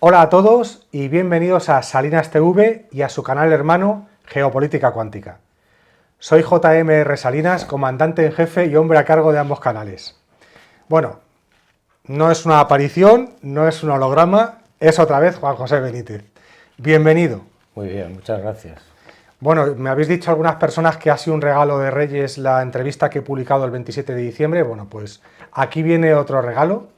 Hola a todos y bienvenidos a Salinas TV y a su canal hermano Geopolítica Cuántica. Soy J.M.R. Salinas, comandante en jefe y hombre a cargo de ambos canales. Bueno, no es una aparición, no es un holograma, es otra vez Juan José Benítez. Bienvenido. Muy bien, muchas gracias. Bueno, me habéis dicho algunas personas que ha sido un regalo de Reyes la entrevista que he publicado el 27 de diciembre. Bueno, pues aquí viene otro regalo.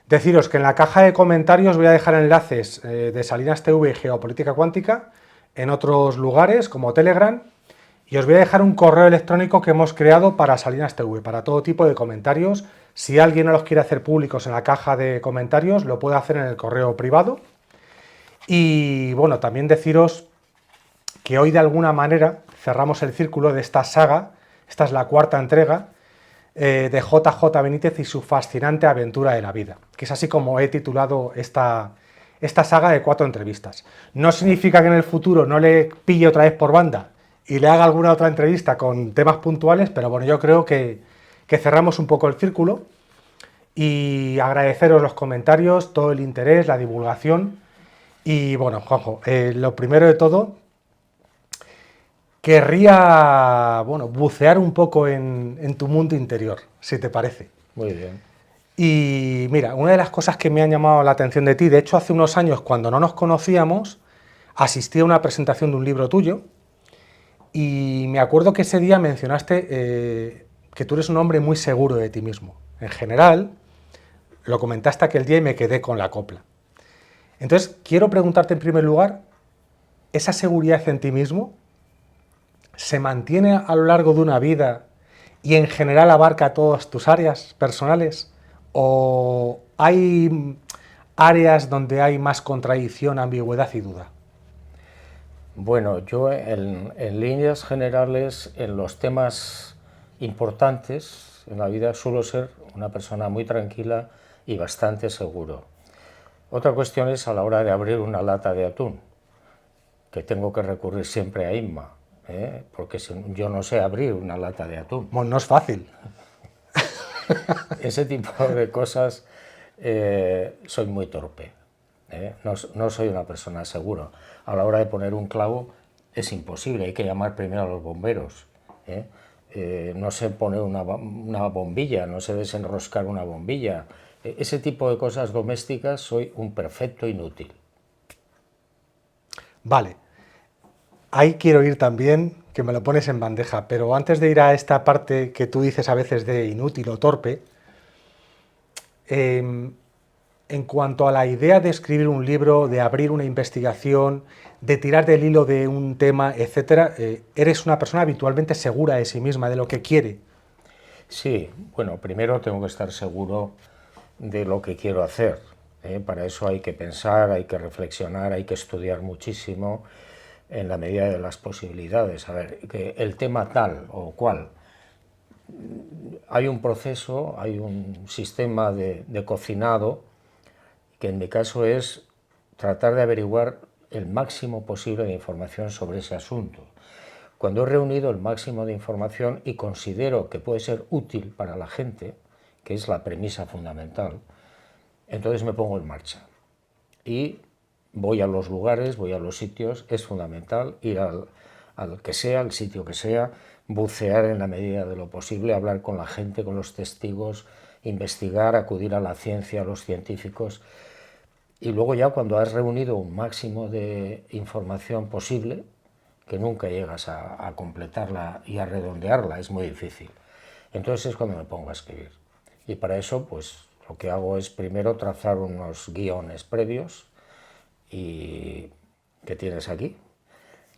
Deciros que en la caja de comentarios voy a dejar enlaces de Salinas TV y Geopolítica Cuántica en otros lugares como Telegram, y os voy a dejar un correo electrónico que hemos creado para Salinas TV, para todo tipo de comentarios. Si alguien no los quiere hacer públicos en la caja de comentarios, lo puede hacer en el correo privado. Y bueno, también deciros que hoy de alguna manera cerramos el círculo de esta saga. Esta es la cuarta entrega de JJ Benítez y su fascinante aventura de la vida, que es así como he titulado esta saga de 4 entrevistas. No significa que en el futuro no le pille otra vez por banda y le haga alguna otra entrevista con temas puntuales, pero bueno, yo creo que cerramos un poco el círculo y agradeceros los comentarios, todo el interés, la divulgación. Y bueno, Juanjo, lo primero de todo, querría, bueno, bucear un poco en tu mundo interior, si te parece. Muy bien. Y mira, una de las cosas que me han llamado la atención de ti, de hecho hace unos años cuando no nos conocíamos, asistí a una presentación de un libro tuyo y me acuerdo que ese día mencionaste que tú eres un hombre muy seguro de ti mismo. En general, lo comentaste aquel día y me quedé con la copla. Entonces, quiero preguntarte en primer lugar, ¿esa seguridad en ti mismo se mantiene a lo largo de una vida y en general abarca todas tus áreas personales? ¿O hay áreas donde hay más contradicción, ambigüedad y duda? Bueno, yo en líneas generales, en los temas importantes en la vida, suelo ser una persona muy tranquila y bastante seguro. Otra cuestión es a la hora de abrir una lata de atún, que tengo que recurrir siempre a Inma, porque yo no sé abrir una lata de atún. Bueno, no es fácil. Ese tipo de cosas soy muy torpe. No soy una persona segura. A la hora de poner un clavo es imposible, hay que llamar primero a los bomberos. No sé poner una bombilla, no sé desenroscar una bombilla. Ese tipo de cosas domésticas soy un perfecto inútil. Vale, ahí quiero ir también, que me lo pones en bandeja, pero antes de ir a esta parte que tú dices a veces de inútil o torpe, en cuanto a la idea de escribir un libro, de abrir una investigación, de tirar del hilo de un tema, etcétera, eres una persona habitualmente segura de sí misma, de lo que quiere. Sí, bueno, primero tengo que estar seguro de lo que quiero hacer. Para eso hay que pensar, hay que reflexionar, hay que estudiar muchísimo en la medida de las posibilidades. A ver, que el tema tal o cual, hay un proceso, hay un sistema de cocinado que en mi caso es tratar de averiguar el máximo posible de información sobre ese asunto. Cuando he reunido el máximo de información y considero que puede ser útil para la gente, que es la premisa fundamental, entonces me pongo en marcha. Y voy a los lugares, voy a los sitios, es fundamental ir al que sea, al sitio que sea, bucear en la medida de lo posible, hablar con la gente, con los testigos, investigar, acudir a la ciencia, a los científicos. Y luego ya cuando has reunido un máximo de información posible, que nunca llegas a completarla y a redondearla, es muy difícil. Entonces es cuando me pongo a escribir. Y para eso, pues lo que hago es primero trazar unos guiones previos y que tienes aquí.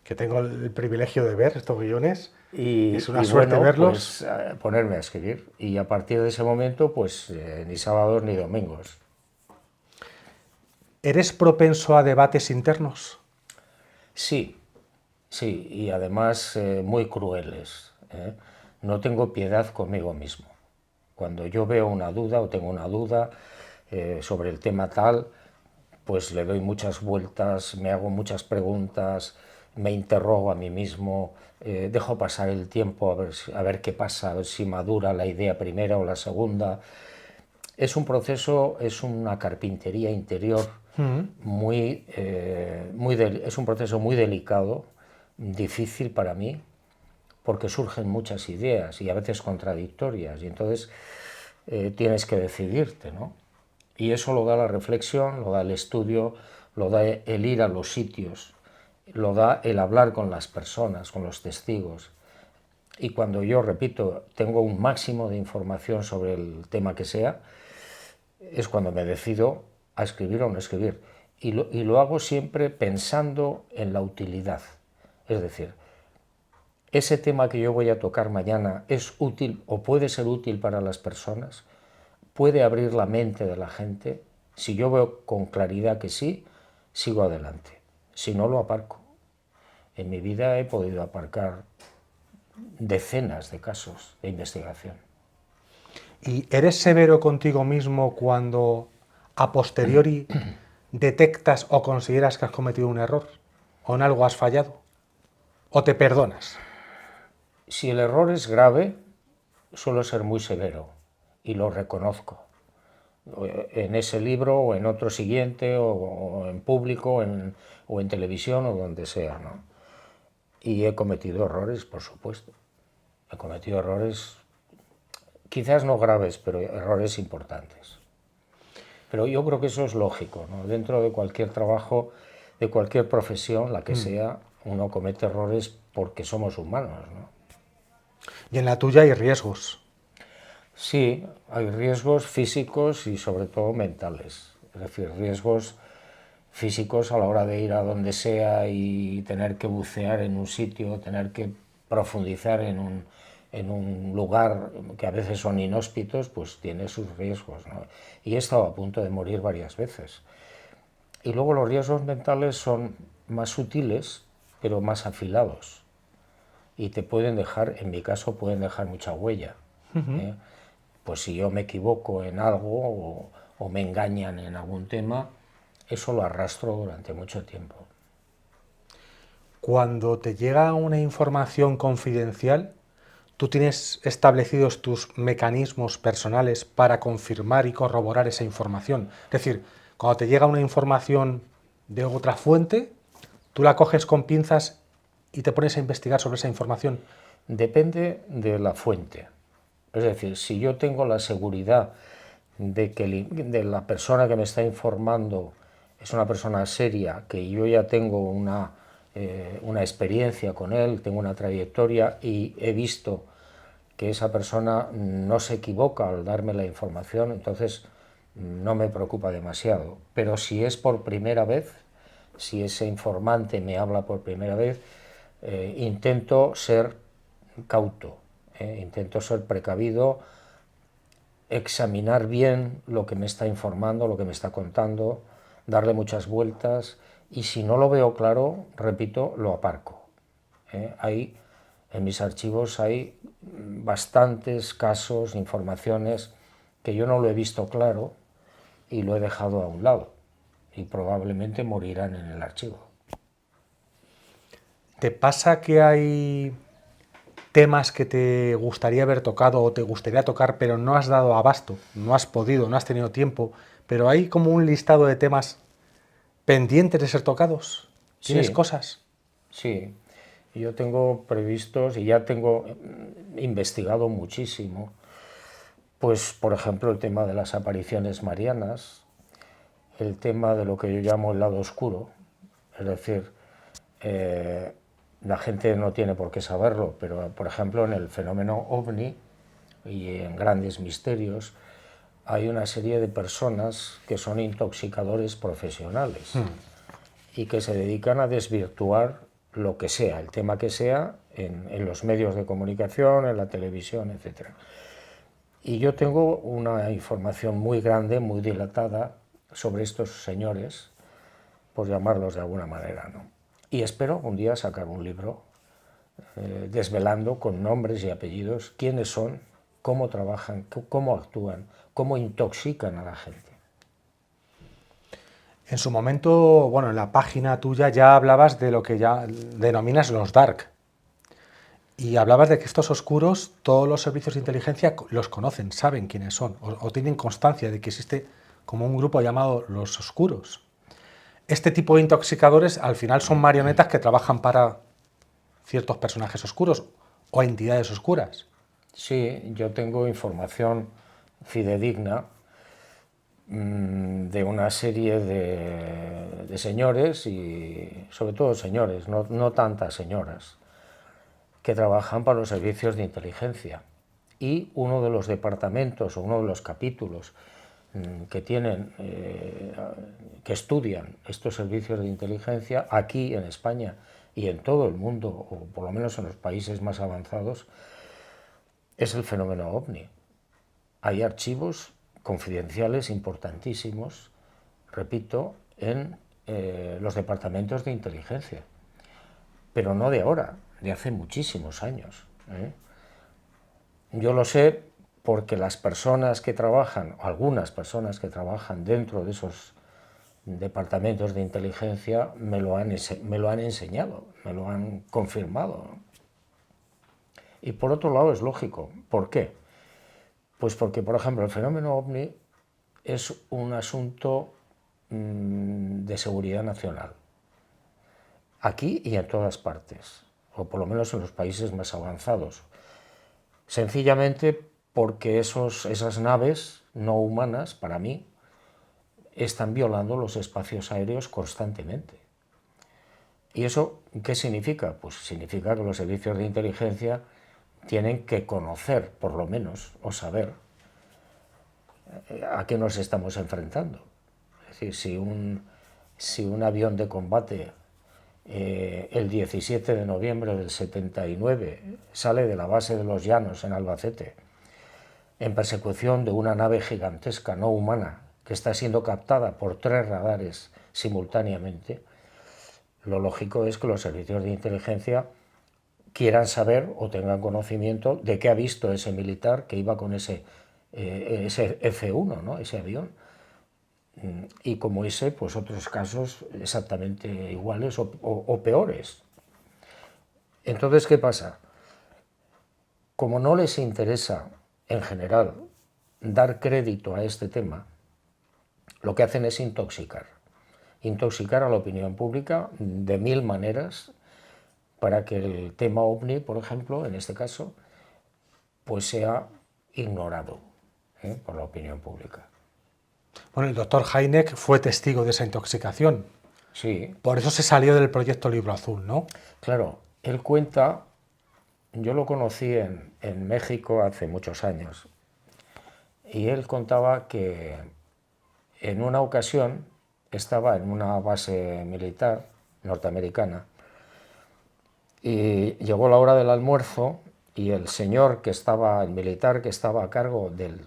Que tengo el privilegio de ver estos guiones. Es una Y suerte bueno, verlos. pues ponerme a escribir. Y a partir de ese momento, pues ni sábados ni domingos. ¿Eres propenso a debates internos? Sí, sí, y además muy crueles. No tengo piedad conmigo mismo. Cuando yo veo una duda o tengo una duda sobre el tema tal, pues le doy muchas vueltas, me hago muchas preguntas, me interrogo a mí mismo, dejo pasar el tiempo a ver qué pasa, a ver si madura la idea primera o la segunda. Es un proceso, es una carpintería interior es un proceso muy delicado, difícil para mí, porque surgen muchas ideas y a veces contradictorias, y entonces tienes que decidirte, ¿no? Y eso lo da la reflexión, lo da el estudio, lo da el ir a los sitios, lo da el hablar con las personas, con los testigos. Y cuando yo, repito, tengo un máximo de información sobre el tema que sea, es cuando me decido a escribir o no escribir. Y lo hago siempre pensando en la utilidad. Es decir, ese tema que yo voy a tocar mañana es útil o puede ser útil para las personas, puede abrir la mente de la gente. Si yo veo con claridad que sí, sigo adelante. Si no, lo aparco. En mi vida he podido aparcar decenas de casos de investigación. ¿Y eres severo contigo mismo cuando a posteriori detectas o consideras que has cometido un error o en algo has fallado? ¿O te perdonas? Si el error es grave, suelo ser muy severo y lo reconozco. En ese libro o en otro siguiente o en público o en televisión o donde sea, ¿no? Y he cometido errores, por supuesto. He cometido errores, quizás no graves, pero errores importantes. Pero yo creo que eso es lógico, ¿no? Dentro de cualquier trabajo, de cualquier profesión, la que sea, uno comete errores porque somos humanos, ¿no? Y en la tuya hay riesgos. Sí, hay riesgos físicos y sobre todo mentales. Es decir, riesgos físicos a la hora de ir a donde sea y tener que bucear en un sitio, tener que profundizar en un lugar que a veces son inhóspitos, pues tiene sus riesgos, ¿no? Y he estado a punto de morir varias veces. Y luego los riesgos mentales son más sutiles, pero más afilados. Y te pueden dejar, en mi caso, pueden dejar mucha huella. ¿Eh? Pues si yo me equivoco en algo o me engañan en algún tema, eso lo arrastro durante mucho tiempo. Cuando te llega una información confidencial, ¿tú tienes establecidos tus mecanismos personales para confirmar y corroborar esa información? Es decir, cuando te llega una información de otra fuente, tú la coges con pinzas y te pones a investigar sobre esa información. Depende de la fuente. Es decir, si yo tengo la seguridad de que la persona que me está informando es una persona seria, que yo ya tengo una experiencia con él, tengo una trayectoria y he visto que esa persona no se equivoca al darme la información, entonces no me preocupa demasiado. Pero si es por primera vez, si ese informante me habla por primera vez, intento ser cauto, intento ser precavido, examinar bien lo que me está informando, lo que me está contando, darle muchas vueltas y si no lo veo claro, repito, lo aparco. En mis archivos hay bastantes casos, informaciones que yo no lo he visto claro y lo he dejado a un lado y probablemente morirán en el archivo. ¿Te pasa que hay temas que te gustaría haber tocado o te gustaría tocar pero no has dado abasto, no has podido, no has tenido tiempo, pero hay como un listado de temas pendientes de ser tocados? ¿Tienes Sí, cosas? sí. Yo tengo previstos y ya tengo investigado muchísimo, pues por ejemplo el tema de las apariciones marianas, el tema de lo que yo llamo el lado oscuro, es decir, la gente no tiene por qué saberlo, pero por ejemplo en el fenómeno OVNI y en Grandes Misterios hay una serie de personas que son intoxicadores profesionales y que se dedican a desvirtuar lo que sea, el tema que sea, en los medios de comunicación, en la televisión, etc. Y yo tengo una información muy grande, muy dilatada sobre estos señores, por llamarlos de alguna manera, ¿no? Y espero un día sacar un libro desvelando con nombres y apellidos quiénes son, cómo trabajan, cómo actúan, cómo intoxican a la gente. En su momento, bueno, en la página tuya ya hablabas de lo que ya denominas los dark. Y hablabas de que estos oscuros, todos los servicios de inteligencia los conocen, saben quiénes son, o tienen constancia de que existe como un grupo llamado los oscuros. Este tipo de intoxicadores al final son marionetas que trabajan para ciertos personajes oscuros o entidades oscuras. Sí, yo tengo información fidedigna de una serie de señores, y sobre todo señores, no tantas señoras, que trabajan para los servicios de inteligencia. Y uno de los departamentos o uno de los capítulos que tienen, que estudian estos servicios de inteligencia aquí en España y en todo el mundo, o por lo menos en los países más avanzados, es el fenómeno OVNI. Hay archivos confidenciales importantísimos, repito, en los departamentos de inteligencia, pero no de ahora, de hace muchísimos años. Yo lo sé porque las personas que trabajan, algunas personas que trabajan dentro de esos departamentos de inteligencia me lo han enseñado, me lo han confirmado. Y por otro lado es lógico. ¿Por qué? Pues porque, por ejemplo, el fenómeno OVNI es un asunto de seguridad nacional, aquí y en todas partes, o por lo menos en los países más avanzados. Sencillamente porque esas naves no humanas, para mí, están violando los espacios aéreos constantemente. ¿Y eso qué significa? Pues significa que los servicios de inteligencia tienen que conocer, por lo menos, o saber a qué nos estamos enfrentando. Es decir, si un avión de combate el 17 de noviembre del 79 sale de la base de los Llanos en Albacete en persecución de una nave gigantesca no humana que está siendo captada por 3 radares simultáneamente, lo lógico es que los servicios de inteligencia quieran saber o tengan conocimiento de qué ha visto ese militar que iba con ese F-1, ¿no? Ese avión. Y como ese, pues otros casos exactamente iguales o peores. Entonces, ¿qué pasa? Como no les interesa, en general, dar crédito a este tema, lo que hacen es intoxicar a la opinión pública de 1000 maneras para que el tema OVNI, por ejemplo, en este caso, pues sea ignorado por la opinión pública. Bueno, el doctor Hynek fue testigo de esa intoxicación. Sí. Por eso se salió del proyecto Libro Azul, ¿no? Claro, él cuenta, yo lo conocí en México hace muchos años, y él contaba que en una ocasión estaba en una base militar norteamericana y llegó la hora del almuerzo y el señor el militar que estaba a cargo del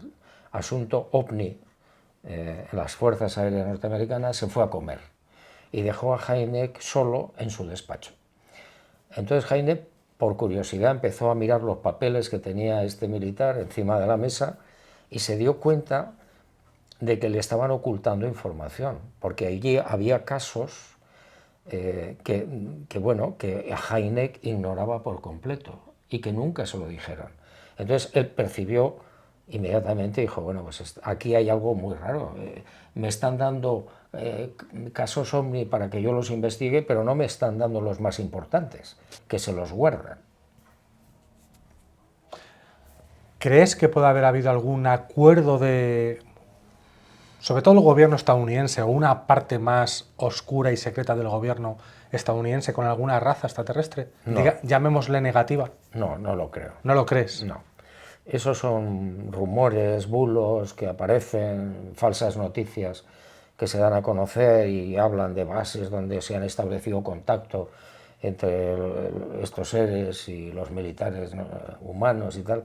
asunto OVNI en las Fuerzas Aéreas Norteamericanas se fue a comer y dejó a Hynek solo en su despacho. Entonces Hynek, por curiosidad, empezó a mirar los papeles que tenía este militar encima de la mesa y se dio cuenta de que le estaban ocultando información, porque allí había casos que Hynek ignoraba por completo y que nunca se lo dijeron. Entonces él percibió inmediatamente, dijo, bueno, pues aquí hay algo muy raro, me están dando casos OVNI para que yo los investigue, pero no me están dando los más importantes, que se los guardan. ¿Crees que puede haber habido algún acuerdo sobre todo el gobierno estadounidense o una parte más oscura y secreta del gobierno estadounidense con alguna raza extraterrestre? No. Llamémosle negativa. No, no lo creo. ¿No lo crees? No. Esos son rumores, bulos que aparecen, falsas noticias que se dan a conocer y hablan de bases donde se han establecido contacto entre estos seres y los militares humanos y tal,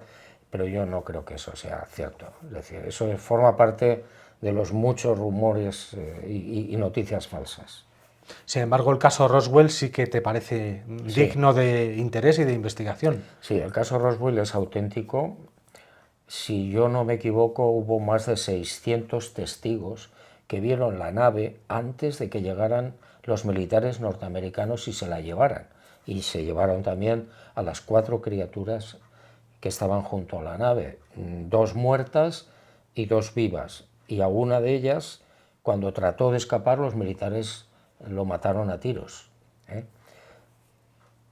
pero yo no creo que eso sea cierto. Es decir, eso forma parte de los muchos rumores y noticias falsas. Sin embargo, el caso Roswell sí que te parece digno de interés y de investigación. Sí, el caso Roswell es auténtico. Si yo no me equivoco, hubo más de 600 testigos que vieron la nave antes de que llegaran los militares norteamericanos y se la llevaran. y se llevaron también a las 4 criaturas que estaban junto a la nave, 2 muertas y 2 vivas, y a una de ellas, cuando trató de escapar, los militares lo mataron a tiros.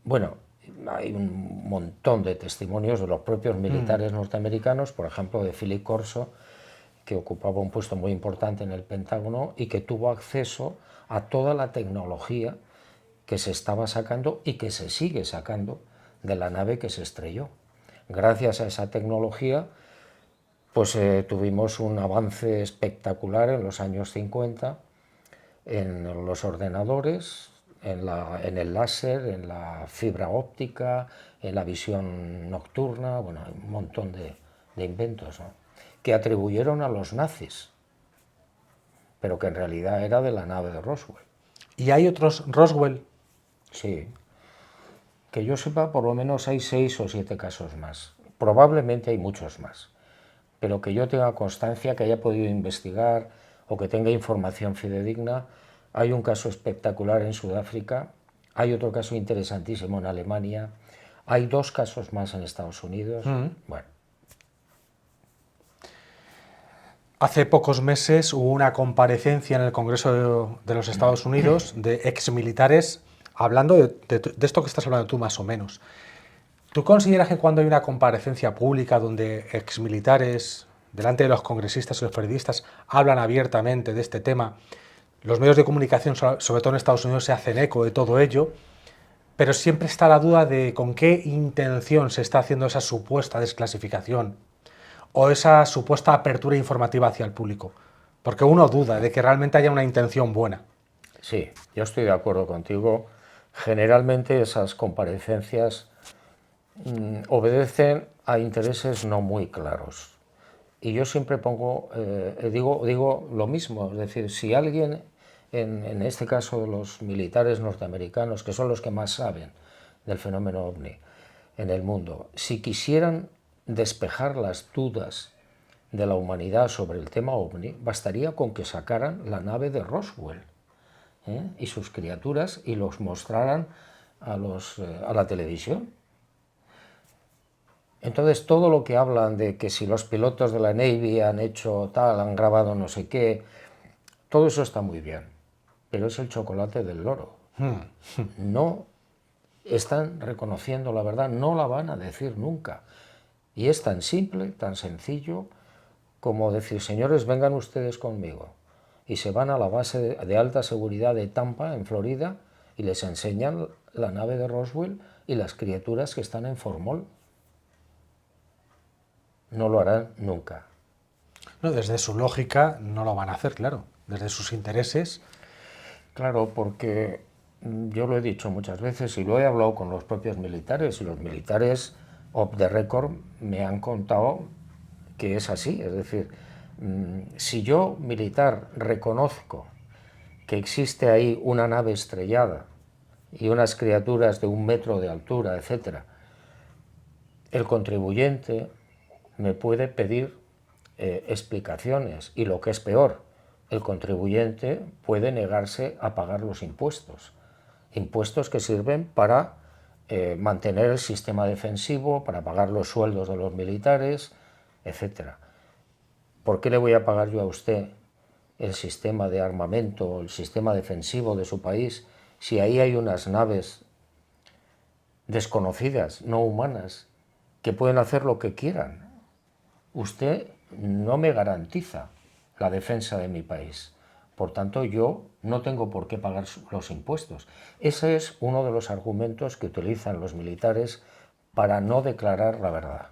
Bueno, hay un montón de testimonios de los propios militares norteamericanos, por ejemplo de Philip Corso, que ocupaba un puesto muy importante en el Pentágono y que tuvo acceso a toda la tecnología que se estaba sacando y que se sigue sacando de la nave que se estrelló. Gracias a esa tecnología, pues tuvimos un avance espectacular en los años 50 en los ordenadores, en el láser, en la fibra óptica, en la visión nocturna, bueno, hay un montón de inventos, ¿no?, que atribuyeron a los nazis, pero que en realidad era de la nave de Roswell. ¿Y hay otros Roswell? Sí, que yo sepa, por lo menos hay 6 o 7 casos más. Probablemente hay muchos más, pero que yo tenga constancia, que haya podido investigar o que tenga información fidedigna. Hay un caso espectacular en Sudáfrica, hay otro caso interesantísimo en Alemania, hay 2 casos más en Estados Unidos. Bueno. Hace pocos meses hubo una comparecencia en el Congreso de los Estados Unidos de exmilitares hablando de esto que estás hablando tú más o menos. ¿Tú consideras que cuando hay una comparecencia pública donde exmilitares, delante de los congresistas y los periodistas, hablan abiertamente de este tema, los medios de comunicación, sobre todo en Estados Unidos, se hacen eco de todo ello, pero siempre está la duda de con qué intención se está haciendo esa supuesta desclasificación o esa supuesta apertura informativa hacia el público? Porque uno duda de que realmente haya una intención buena. Sí, yo estoy de acuerdo contigo. Generalmente esas comparecencias obedecen a intereses no muy claros. Y yo siempre digo lo mismo, es decir, si alguien, en este caso de los militares norteamericanos, que son los que más saben del fenómeno ovni en el mundo, si quisieran despejar las dudas de la humanidad sobre el tema ovni, bastaría con que sacaran la nave de Roswell y sus criaturas y los mostraran a la televisión. Entonces, todo lo que hablan de que si los pilotos de la Navy han hecho tal, han grabado no sé qué, todo eso está muy bien, pero es el chocolate del loro. No están reconociendo la verdad, no la van a decir nunca. Y es tan simple, tan sencillo, como decir, señores, vengan ustedes conmigo. Y se van a la base de alta seguridad de Tampa, en Florida, y les enseñan la nave de Roswell y las criaturas que están en Formol. No lo harán nunca. No, desde su lógica no lo van a hacer, claro. Desde sus intereses. Claro, porque yo lo he dicho muchas veces y lo he hablado con los propios militares, y los militares off the record me han contado que es así. Es decir, si yo, militar, reconozco que existe ahí una nave estrellada y unas criaturas de 1 metro de altura, etc., el contribuyente me puede pedir explicaciones, y lo que es peor, el contribuyente puede negarse a pagar los impuestos que sirven para mantener el sistema defensivo, para pagar los sueldos de los militares, etc. ¿Por qué le voy a pagar yo a usted el sistema de armamento, el sistema defensivo de su país, si ahí hay unas naves desconocidas, no humanas, que pueden hacer lo que quieran? Usted no me garantiza la defensa de mi país. Por tanto, yo no tengo por qué pagar los impuestos. Ese es uno de los argumentos que utilizan los militares para no declarar la verdad.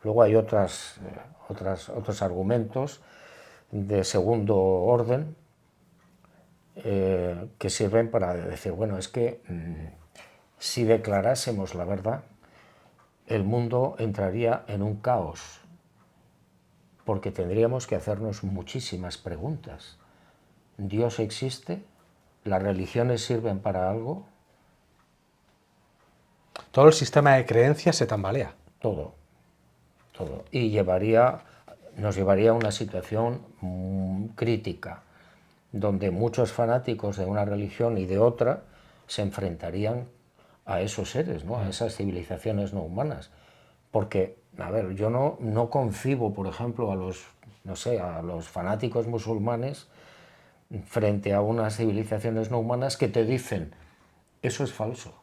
Luego hay otros argumentos de segundo orden que sirven para decir, bueno, es que si declarásemos la verdad, el mundo entraría en un caos, porque tendríamos que hacernos muchísimas preguntas. ¿Dios existe? ¿Las religiones sirven para algo? Todo el sistema de creencias se tambalea. Todo. Y nos llevaría a una situación crítica, donde muchos fanáticos de una religión y de otra se enfrentarían a esos seres, ¿no? A esas civilizaciones no humanas. Porque, a ver, yo no concibo, por ejemplo, no sé, a los fanáticos musulmanes frente a unas civilizaciones no humanas que te dicen, eso es falso.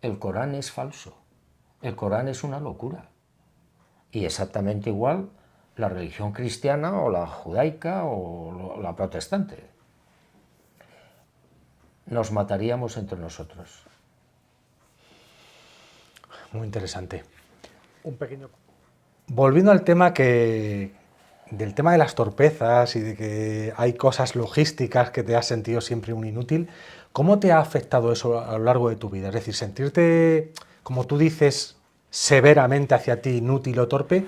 El Corán es falso. El Corán es una locura. Y exactamente igual la religión cristiana o la judaica o la protestante. Nos mataríamos entre nosotros. Muy interesante. Un pequeño... Volviendo al tema del tema de las torpezas y de que hay cosas logísticas que te has sentido siempre un inútil, ¿cómo te ha afectado eso a lo largo de tu vida? Es decir, sentirte, como tú dices, severamente hacia ti inútil o torpe,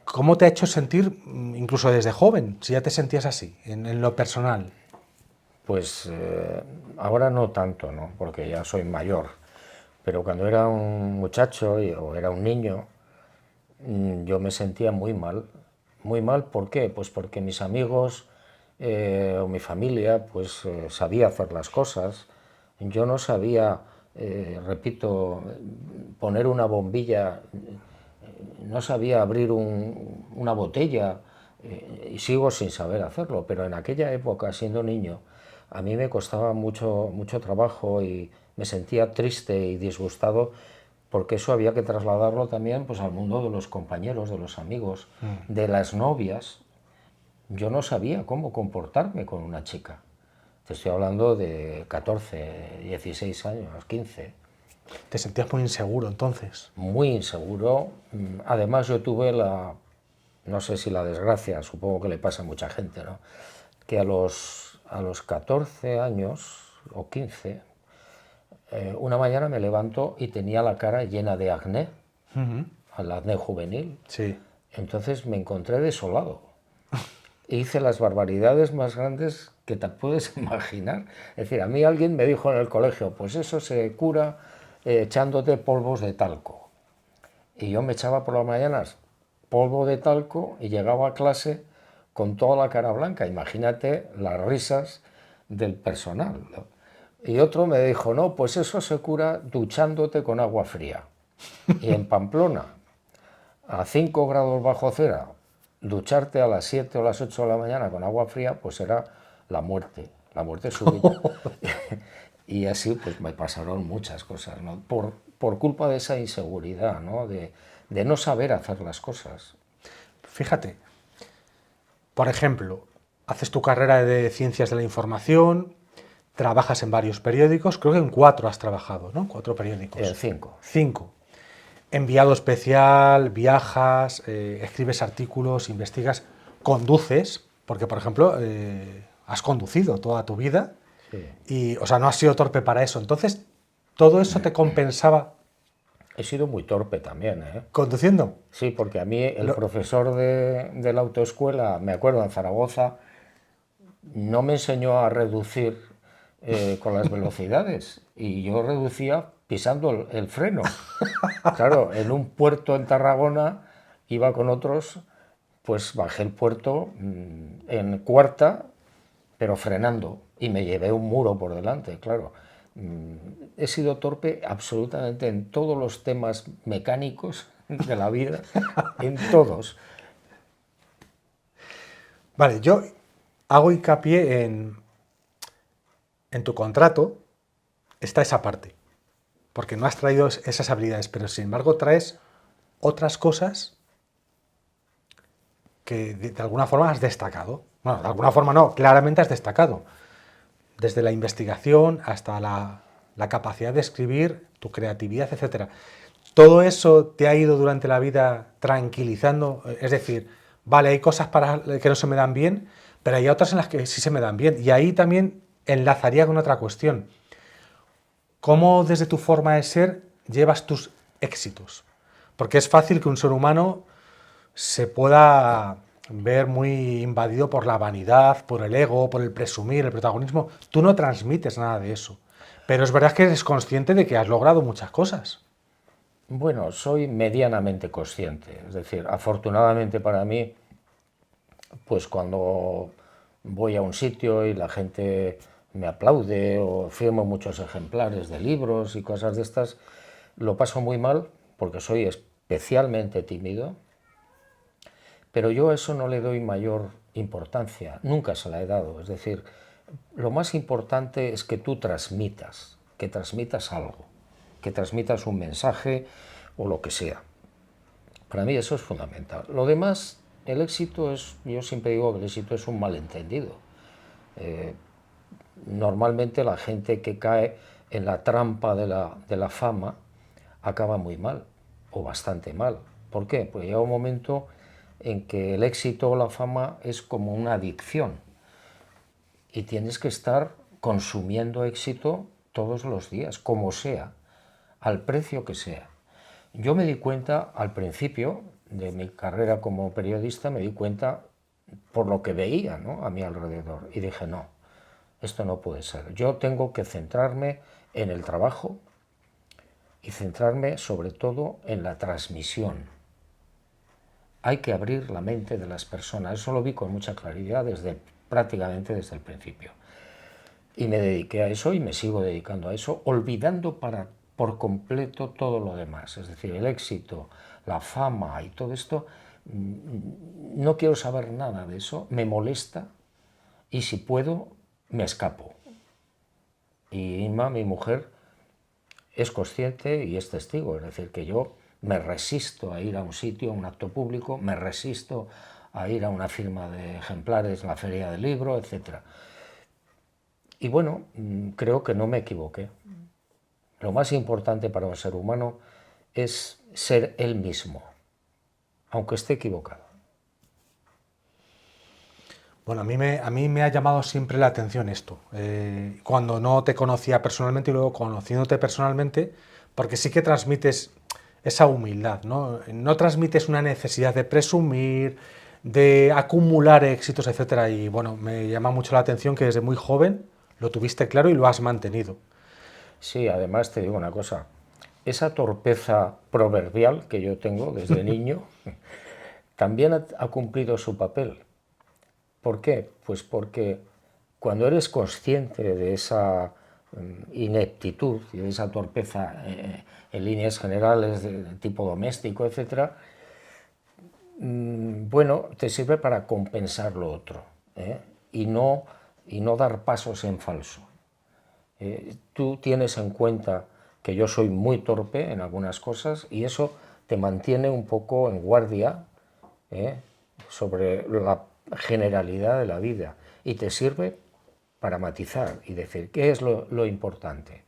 ¿cómo te ha hecho sentir, incluso desde joven, si ya te sentías así, en lo personal? Pues ahora no tanto, ¿no? Porque ya soy mayor, pero cuando era un muchacho o era un niño, yo me sentía muy mal. Muy mal, ¿por qué? Pues porque mis amigos o mi familia pues sabía hacer las cosas. Yo no sabía, repito, poner una bombilla, no sabía abrir una botella, y sigo sin saber hacerlo, pero en aquella época, siendo niño, a mí me costaba mucho trabajo y me sentía triste y disgustado porque eso había que trasladarlo también pues, al mundo de los compañeros, de los amigos, de las novias. Yo no sabía cómo comportarme con una chica. Te estoy hablando de 14, 16 años, 15. ¿Te sentías muy inseguro entonces? Muy inseguro. Además yo tuve no sé si la desgracia, supongo que le pasa a mucha gente, ¿no? Que a los 14 años o 15, una mañana me levanto y tenía la cara llena de acné, al acné juvenil. Sí. Entonces me encontré desolado. Hice las barbaridades más grandes que te puedes imaginar. Es decir, a mí alguien me dijo en el colegio, pues eso se cura echándote polvos de talco. Y yo me echaba por las mañanas polvo de talco y llegaba a clase con toda la cara blanca. Imagínate las risas del personal, ¿no? Y otro me dijo, no, pues eso se cura duchándote con agua fría. Y en Pamplona, a 5 grados bajo cero, ducharte a las 7 o las 8 de la mañana con agua fría, pues era la muerte súbita. Y así pues me pasaron muchas cosas, ¿no? Por culpa de esa inseguridad, ¿no? De no saber hacer las cosas. Fíjate, por ejemplo, haces tu carrera de Ciencias de la Información, trabajas en varios periódicos, creo que en 4 has trabajado, ¿no? 4 periódicos. 5. 5. Enviado especial, viajas, escribes artículos, investigas, conduces, porque por ejemplo has conducido toda tu vida Sí. y, o sea, no has sido torpe para eso. Entonces, todo eso te compensaba He sido muy torpe también, ¿eh? conduciendo. Sí, porque a mí el profesor de la autoescuela, me acuerdo, en Zaragoza, no me enseñó a reducir con las velocidades y yo reducía pisando el freno. Claro, en un puerto en Tarragona iba con otros, pues bajé el puerto en cuarta, pero frenando, y me llevé un muro por delante, claro. He sido torpe absolutamente en todos los temas mecánicos de la vida, en todos. Vale, yo hago hincapié en tu contrato, está esa parte, porque no has traído esas habilidades, pero sin embargo traes otras cosas que de alguna forma has destacado. Bueno, de alguna forma no, claramente has destacado. Desde la investigación hasta la capacidad de escribir, tu creatividad, etc. ¿Todo eso te ha ido durante la vida tranquilizando? Es decir, vale, hay cosas que no se me dan bien, pero hay otras en las que sí se me dan bien. Y ahí también enlazaría con otra cuestión. ¿Cómo desde tu forma de ser llevas tus éxitos? Porque es fácil que un ser humano se pueda ver muy invadido por la vanidad, por el ego, por el presumir, el protagonismo. Tú no transmites nada de eso. Pero es verdad que eres consciente de que has logrado muchas cosas. Bueno, soy medianamente consciente, es decir, afortunadamente para mí, pues cuando voy a un sitio y la gente me aplaude o firmo muchos ejemplares de libros y cosas de estas, lo paso muy mal porque soy especialmente tímido, pero yo a eso no le doy mayor importancia, nunca se la he dado. Es decir, lo más importante es que tú transmitas, que transmitas algo, que transmitas un mensaje o lo que sea. Para mí eso es fundamental. Lo demás, el éxito es, yo siempre digo que el éxito es un malentendido. Normalmente la gente que cae en la trampa de la fama acaba muy mal, o bastante mal. ¿Por qué? Pues llega un momento en que el éxito o la fama es como una adicción y tienes que estar consumiendo éxito todos los días, como sea, al precio que sea. Yo me di cuenta al principio de mi carrera como periodista, me di cuenta por lo que veía, ¿no?, a mi alrededor, y dije, no, esto no puede ser. Yo tengo que centrarme en el trabajo y centrarme sobre todo en la transmisión. Hay que abrir la mente de las personas. Eso lo vi con mucha claridad prácticamente desde el principio. Y me dediqué a eso y me sigo dedicando a eso, olvidando por completo todo lo demás. Es decir, el éxito, la fama y todo esto, no quiero saber nada de eso, me molesta y si puedo, me escapo. Y Inma, mi mujer, es consciente y es testigo, es decir, que yo me resisto a ir a un sitio, a un acto público, me resisto a ir a una firma de ejemplares en la feria del libro, etc. Y bueno, creo que no me equivoqué. Lo más importante para un ser humano es ser él mismo, aunque esté equivocado. Bueno, a mí me ha llamado siempre la atención esto, cuando no te conocía personalmente y luego conociéndote personalmente, porque sí que transmites esa humildad, ¿no? No transmites una necesidad de presumir, de acumular éxitos, etcétera. Y bueno, me llama mucho la atención que desde muy joven lo tuviste claro y lo has mantenido. Sí, además te digo una cosa, esa torpeza proverbial que yo tengo desde niño también ha cumplido su papel. ¿Por qué? Pues porque cuando eres consciente de esa ineptitud y de esa torpeza en líneas generales de tipo doméstico, etc., bueno, te sirve para compensar lo otro, ¿eh? y no dar pasos en falso. Tú tienes en cuenta que yo soy muy torpe en algunas cosas y eso te mantiene un poco en guardia, ¿eh?, sobre la generalidad de la vida y te sirve para matizar y decir, ¿qué es lo importante?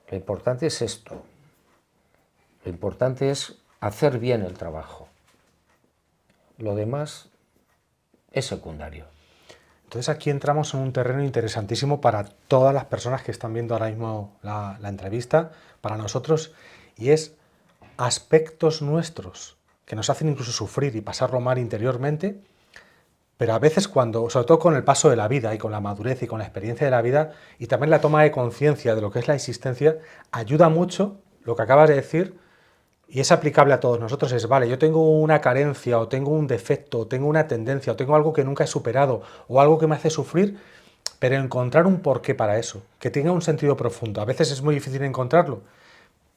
Lo importante es esto. Lo importante es hacer bien el trabajo. Lo demás es secundario. Entonces aquí entramos en un terreno interesantísimo para todas las personas que están viendo ahora mismo la entrevista, para nosotros, y es aspectos nuestros que nos hacen incluso sufrir y pasarlo mal interiormente, pero a veces cuando, sobre todo con el paso de la vida y con la madurez y con la experiencia de la vida y también la toma de conciencia de lo que es la existencia, ayuda mucho lo que acabas de decir y es aplicable a todos nosotros. Es, vale, yo tengo una carencia o tengo un defecto o tengo una tendencia o tengo algo que nunca he superado o algo que me hace sufrir, pero encontrar un porqué para eso, que tenga un sentido profundo. A veces es muy difícil encontrarlo,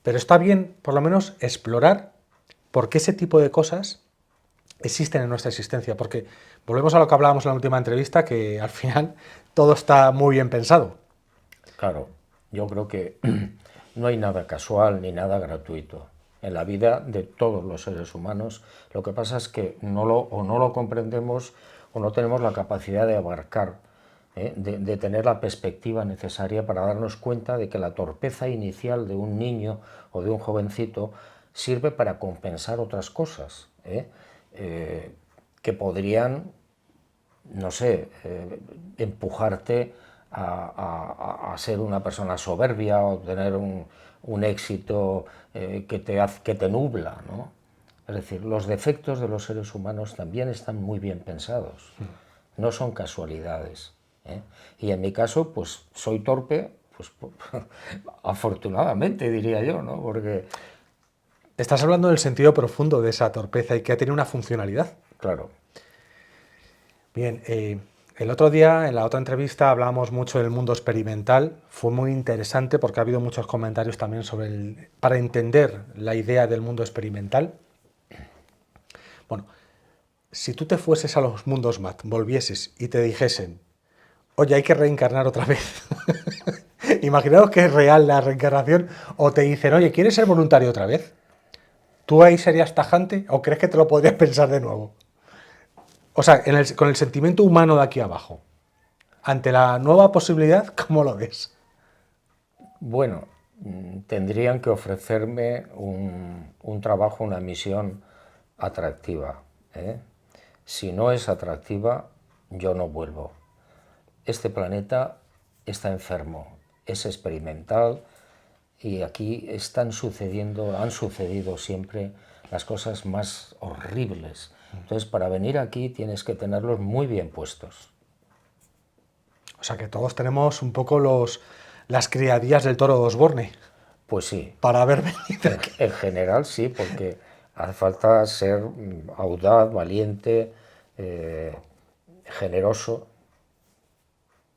pero está bien por lo menos explorar por qué ese tipo de cosas existen en nuestra existencia, porque volvemos a lo que hablábamos en la última entrevista, que al final todo está muy bien pensado. Claro, yo creo que no hay nada casual ni nada gratuito en la vida de todos los seres humanos. Lo que pasa es que no lo comprendemos o no tenemos la capacidad de abarcar, de tener la perspectiva necesaria para darnos cuenta de que la torpeza inicial de un niño o de un jovencito sirve para compensar otras cosas, que podrían, no sé, empujarte a ser una persona soberbia o tener un éxito que te nubla, ¿no? Es decir, los defectos de los seres humanos también están muy bien pensados, no son casualidades, ¿eh? Y en mi caso, pues soy torpe, pues afortunadamente diría yo, ¿no? Porque, Estás hablando del sentido profundo de esa torpeza y que ha tenido una funcionalidad. claro, Bien, El otro día, en la otra entrevista, hablábamos mucho del mundo experimental. Fue muy interesante porque ha habido muchos comentarios también para entender la idea del mundo experimental. Bueno, si tú te fueses a los mundos MAT, volvieses y te dijesen, oye, hay que reencarnar otra vez. Imaginaos que es real la reencarnación, o te dicen, oye, ¿quieres ser voluntario otra vez? ¿Tú ahí serías tajante o crees que te lo podrías pensar de nuevo? O sea, con el sentimiento humano de aquí abajo, ante la nueva posibilidad, ¿cómo lo ves? Bueno, tendrían que ofrecerme un trabajo, una misión atractiva, ¿eh? Si no es atractiva, yo no vuelvo. Este planeta está enfermo, es experimental y aquí han sucedido siempre las cosas más horribles. Entonces, para venir aquí tienes que tenerlos muy bien puestos. O sea, que todos tenemos un poco las criadillas del toro de Osborne. Pues sí. Para haber venido aquí. En general sí, porque hace falta ser audaz, valiente, generoso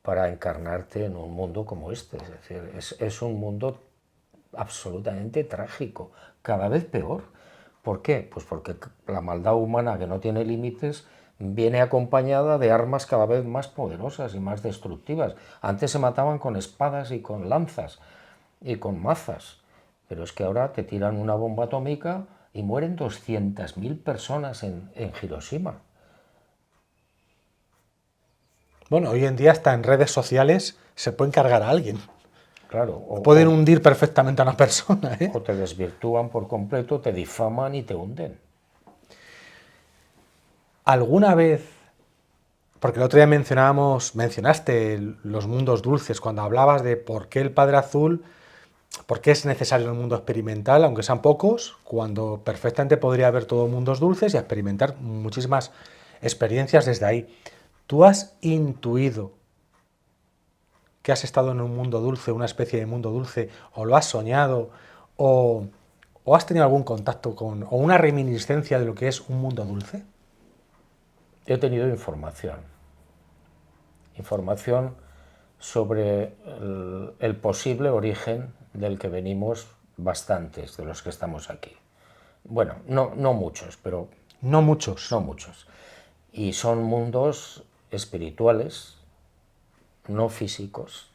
para encarnarte en un mundo como este. Es decir, es un mundo absolutamente trágico, cada vez peor. ¿Por qué? Pues porque la maldad humana, que no tiene límites, viene acompañada de armas cada vez más poderosas y más destructivas. Antes se mataban con espadas y con lanzas y con mazas, pero es que ahora te tiran una bomba atómica y mueren 200.000 personas en Hiroshima. Bueno, hoy en día hasta en redes sociales se pueden cargar a alguien. Claro, Pueden hundir perfectamente a una persona, ¿eh? O te desvirtúan por completo, te difaman y te hunden. ¿Alguna vez, porque el otro día mencionaste los mundos dulces, cuando hablabas de por qué el Padre Azul, por qué es necesario el mundo experimental, aunque sean pocos, cuando perfectamente podría haber todo mundos dulces y experimentar muchísimas experiencias desde ahí? ¿Tú has intuido que has estado en un mundo dulce, una especie de mundo dulce, o lo has soñado, o has tenido algún contacto o una reminiscencia de lo que es un mundo dulce? He tenido información sobre el posible origen del que venimos bastantes de los que estamos aquí. Bueno, no muchos, pero... No muchos. No muchos. Y son mundos espirituales, no físicos,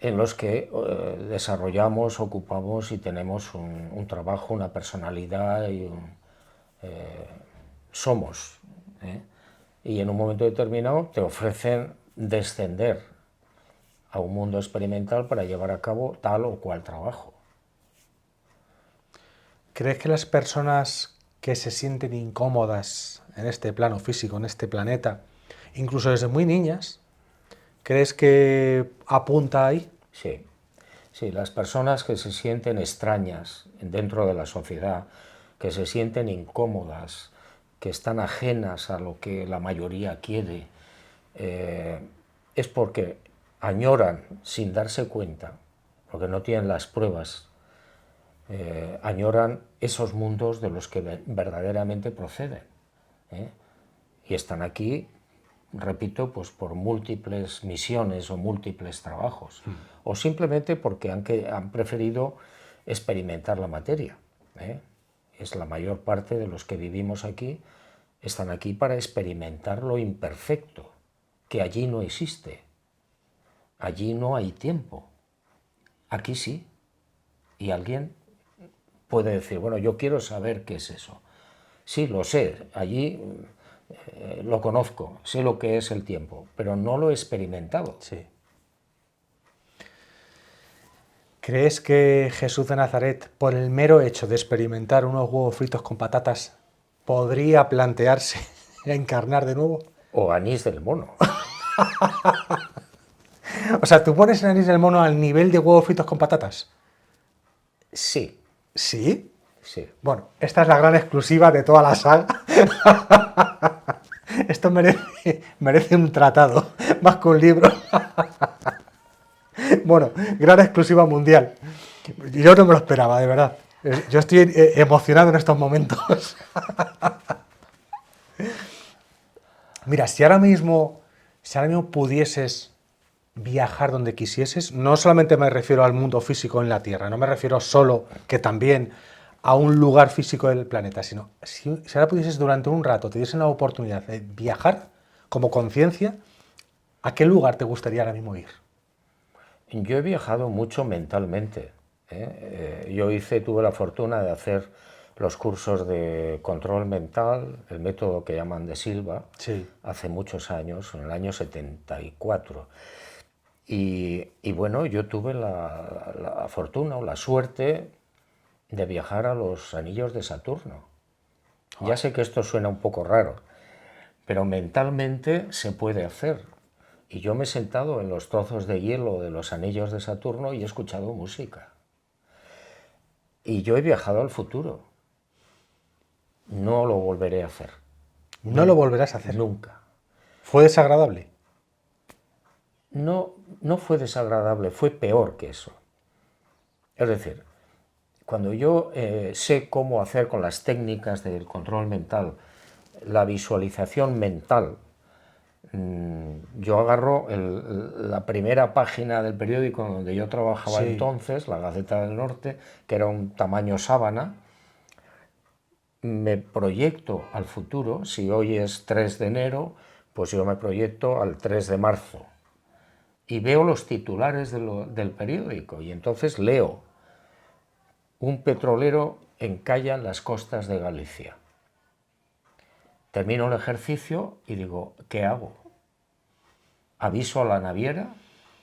en los que desarrollamos, ocupamos y tenemos un trabajo, una personalidad y somos. Y en un momento determinado te ofrecen descender a un mundo experimental para llevar a cabo tal o cual trabajo. ¿Crees que las personas que se sienten incómodas en este plano físico, en este planeta, incluso desde muy niñas, crees que apunta ahí? Sí, las personas que se sienten extrañas dentro de la sociedad, que se sienten incómodas, que están ajenas a lo que la mayoría quiere, es porque añoran sin darse cuenta, porque no tienen las pruebas, añoran esos mundos de los que verdaderamente proceden, y están aquí, repito, pues por múltiples misiones o múltiples trabajos, o simplemente porque han preferido experimentar la materia. Es la mayor parte de los que vivimos aquí, están aquí para experimentar lo imperfecto, que allí no existe. Allí no hay tiempo. Aquí sí. Y alguien puede decir, bueno, yo quiero saber qué es eso. Sí, lo sé, allí lo conozco, sé lo que es el tiempo, pero no lo he experimentado. Sí. ¿Crees que Jesús de Nazaret, por el mero hecho de experimentar unos huevos fritos con patatas, podría plantearse encarnar de nuevo? O anís del mono. O sea, ¿tú pones el anís del mono al nivel de huevos fritos con patatas? Sí. ¿Sí? Sí. Bueno, esta es la gran exclusiva de toda la saga. Esto merece un tratado, más que un libro. Bueno, gran exclusiva mundial. Yo no me lo esperaba, de verdad. Yo estoy emocionado en estos momentos. Mira, si ahora mismo pudieses viajar donde quisieses, no solamente me refiero al mundo físico en la Tierra, no me refiero solo que también a un lugar físico del planeta, sino si ahora pudieses durante un rato, te diesen la oportunidad de viajar como conciencia, ¿a qué lugar te gustaría ahora mismo ir? Yo he viajado mucho mentalmente, ¿eh? Tuve la fortuna de hacer los cursos de control mental, el método que llaman de Silva, Sí. hace muchos años, en el año 74. Y bueno, yo tuve la fortuna o la suerte de viajar a los anillos de Saturno. Ya sé que esto suena un poco raro, pero mentalmente se puede hacer. Y yo me he sentado en los trozos de hielo de los anillos de Saturno y he escuchado música. Y yo he viajado al futuro. No lo volveré a hacer. No lo volverás a hacer. Nunca. ¿Fue desagradable? No, no fue desagradable, fue peor que eso. Es decir, cuando yo sé cómo hacer con las técnicas del control mental, la visualización mental, yo agarro la primera página del periódico donde yo trabajaba Sí. entonces, la Gaceta del Norte, que era un tamaño sábana, me proyecto al futuro. Si hoy es 3 de enero, pues yo me proyecto al 3 de marzo y veo los titulares del periódico y entonces leo: un petrolero encalla en las costas de Galicia. Termino el ejercicio y digo, ¿qué hago? Aviso a la naviera,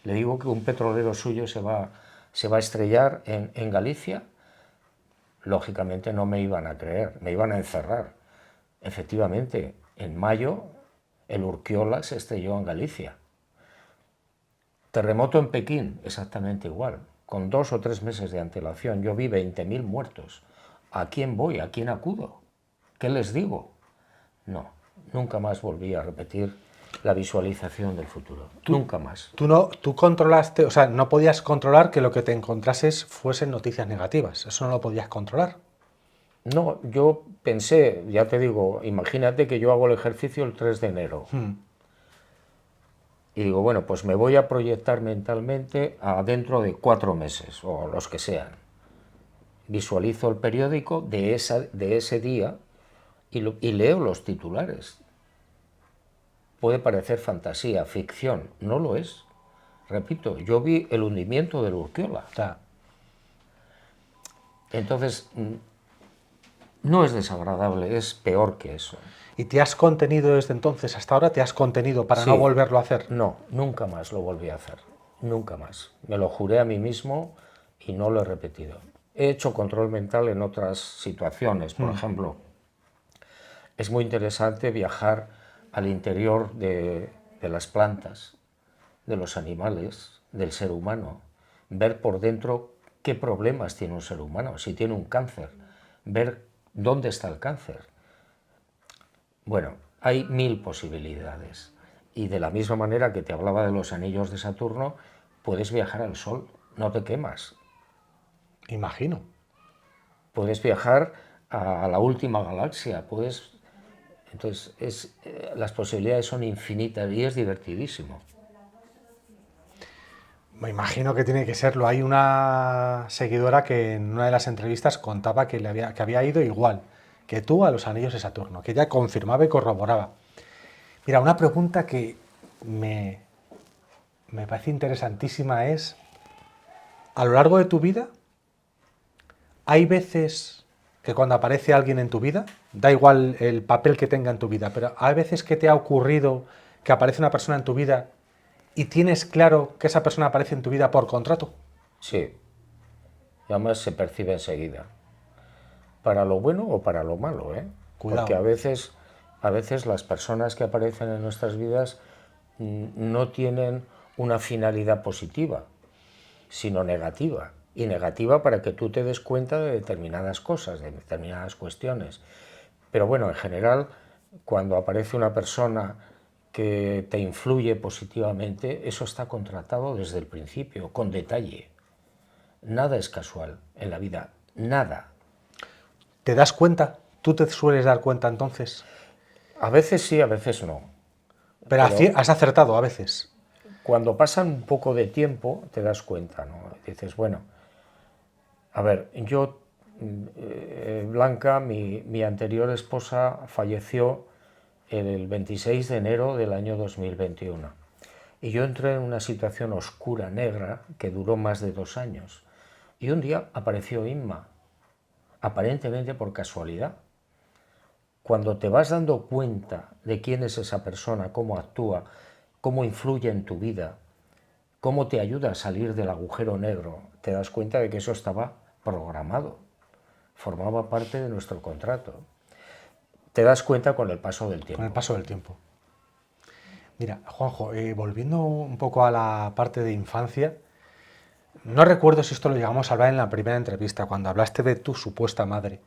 le digo que un petrolero suyo se va a estrellar en Galicia. Lógicamente no me iban a creer, me iban a encerrar. Efectivamente, en mayo el Urquiola se estrelló en Galicia. Terremoto en Pekín, exactamente igual. Con 2 o 3 meses de antelación yo vi 20.000 muertos. ¿A quién voy? ¿A quién acudo? ¿Qué les digo? No, nunca más volví a repetir la visualización del futuro. Nunca más. Tú controlaste, o sea, no podías controlar que lo que te encontrases fuesen noticias negativas. Eso no lo podías controlar. No, yo pensé, ya te digo, imagínate que yo hago el ejercicio el 3 de enero. Y digo, bueno, pues me voy a proyectar mentalmente a dentro de 4 meses, o los que sean. Visualizo el periódico de ese día y leo los titulares. Puede parecer fantasía, ficción, no lo es. Repito, yo vi el hundimiento del Urquiola. O sea, Entonces, no es desagradable, es peor que eso. ¿y te has contenido desde entonces hasta ahora? ¿Te has contenido para no Sí. volverlo a hacer? No, nunca más lo volví a hacer, nunca más. Me lo juré a mí mismo y no lo he repetido. He hecho control mental en otras situaciones, por ejemplo, es muy interesante viajar al interior de las plantas, de los animales, del ser humano, ver por dentro qué problemas tiene un ser humano, si tiene un cáncer, ver dónde está el cáncer. Bueno, hay 1000 posibilidades. Y de la misma manera que te hablaba de los anillos de Saturno, puedes viajar al Sol, no te quemas. Imagino. Puedes viajar a la última galaxia, entonces las posibilidades son infinitas y es divertidísimo. Me imagino que tiene que serlo. Hay una seguidora que en una de las entrevistas contaba que había ido igual que tú a los anillos de Saturno, que ella confirmaba y corroboraba. Mira, una pregunta que me parece interesantísima es, a lo largo de tu vida, hay veces que cuando aparece alguien en tu vida, da igual el papel que tenga en tu vida, pero hay veces que te ha ocurrido que aparece una persona en tu vida y tienes claro que esa persona aparece en tu vida por contrato. Sí, y además se percibe enseguida, para lo bueno o para lo malo, ¿eh? Cuidado. Porque a veces las personas que aparecen en nuestras vidas no tienen una finalidad positiva, sino negativa. Y negativa para que tú te des cuenta de determinadas cosas, de determinadas cuestiones. Pero bueno, en general, cuando aparece una persona que te influye positivamente, eso está contratado desde el principio, con detalle. Nada es casual en la vida, nada. ¿Te das cuenta? ¿Tú te sueles dar cuenta entonces? A veces sí, a veces no. Pero has acertado a veces. Cuando pasan un poco de tiempo te das cuenta, ¿no? Dices, bueno, a ver, yo, Blanca, mi anterior esposa, falleció el 26 de enero del año 2021. Y yo entré en una situación oscura, negra, que duró más de 2 años. Y un día apareció Inma, aparentemente por casualidad. Cuando te vas dando cuenta de quién es esa persona, cómo actúa, cómo influye en tu vida, cómo te ayuda a salir del agujero negro, te das cuenta de que eso estaba programado, formaba parte de nuestro contrato. Te das cuenta con el paso del tiempo. Con el paso del tiempo. Mira, Juanjo, volviendo un poco a la parte de infancia, no recuerdo si esto lo llegamos a hablar en la primera entrevista, cuando hablaste de tu supuesta madre,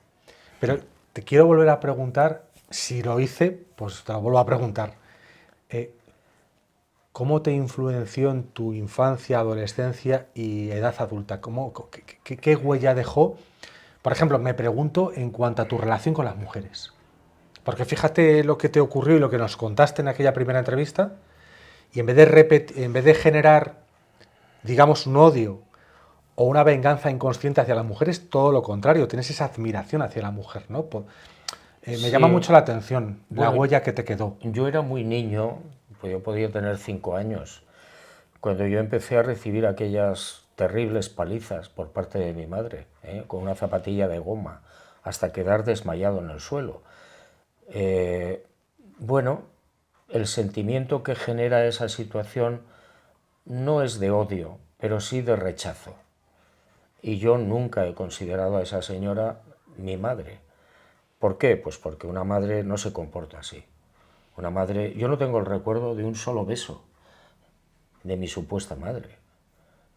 pero te quiero volver a preguntar, si lo hice, pues te lo vuelvo a preguntar. ¿Cómo te influenció en tu infancia, adolescencia y edad adulta? ¿Qué huella dejó? Por ejemplo, me pregunto en cuanto a tu relación con las mujeres. Porque fíjate lo que te ocurrió y lo que nos contaste en aquella primera entrevista, y en vez de generar, digamos, un odio o una venganza inconsciente hacia las mujeres, todo lo contrario, tienes esa admiración hacia la mujer, ¿no? Me llama mucho la atención la huella que te quedó. Yo era muy niño, pues yo podía tener 5 años, cuando yo empecé a recibir aquellas terribles palizas por parte de mi madre, con una zapatilla de goma, hasta quedar desmayado en el suelo. Bueno, el sentimiento que genera esa situación no es de odio, pero sí de rechazo. Y yo nunca he considerado a esa señora mi madre. ¿Por qué? Pues porque una madre no se comporta así. Una madre, yo no tengo el recuerdo de un solo beso de mi supuesta madre,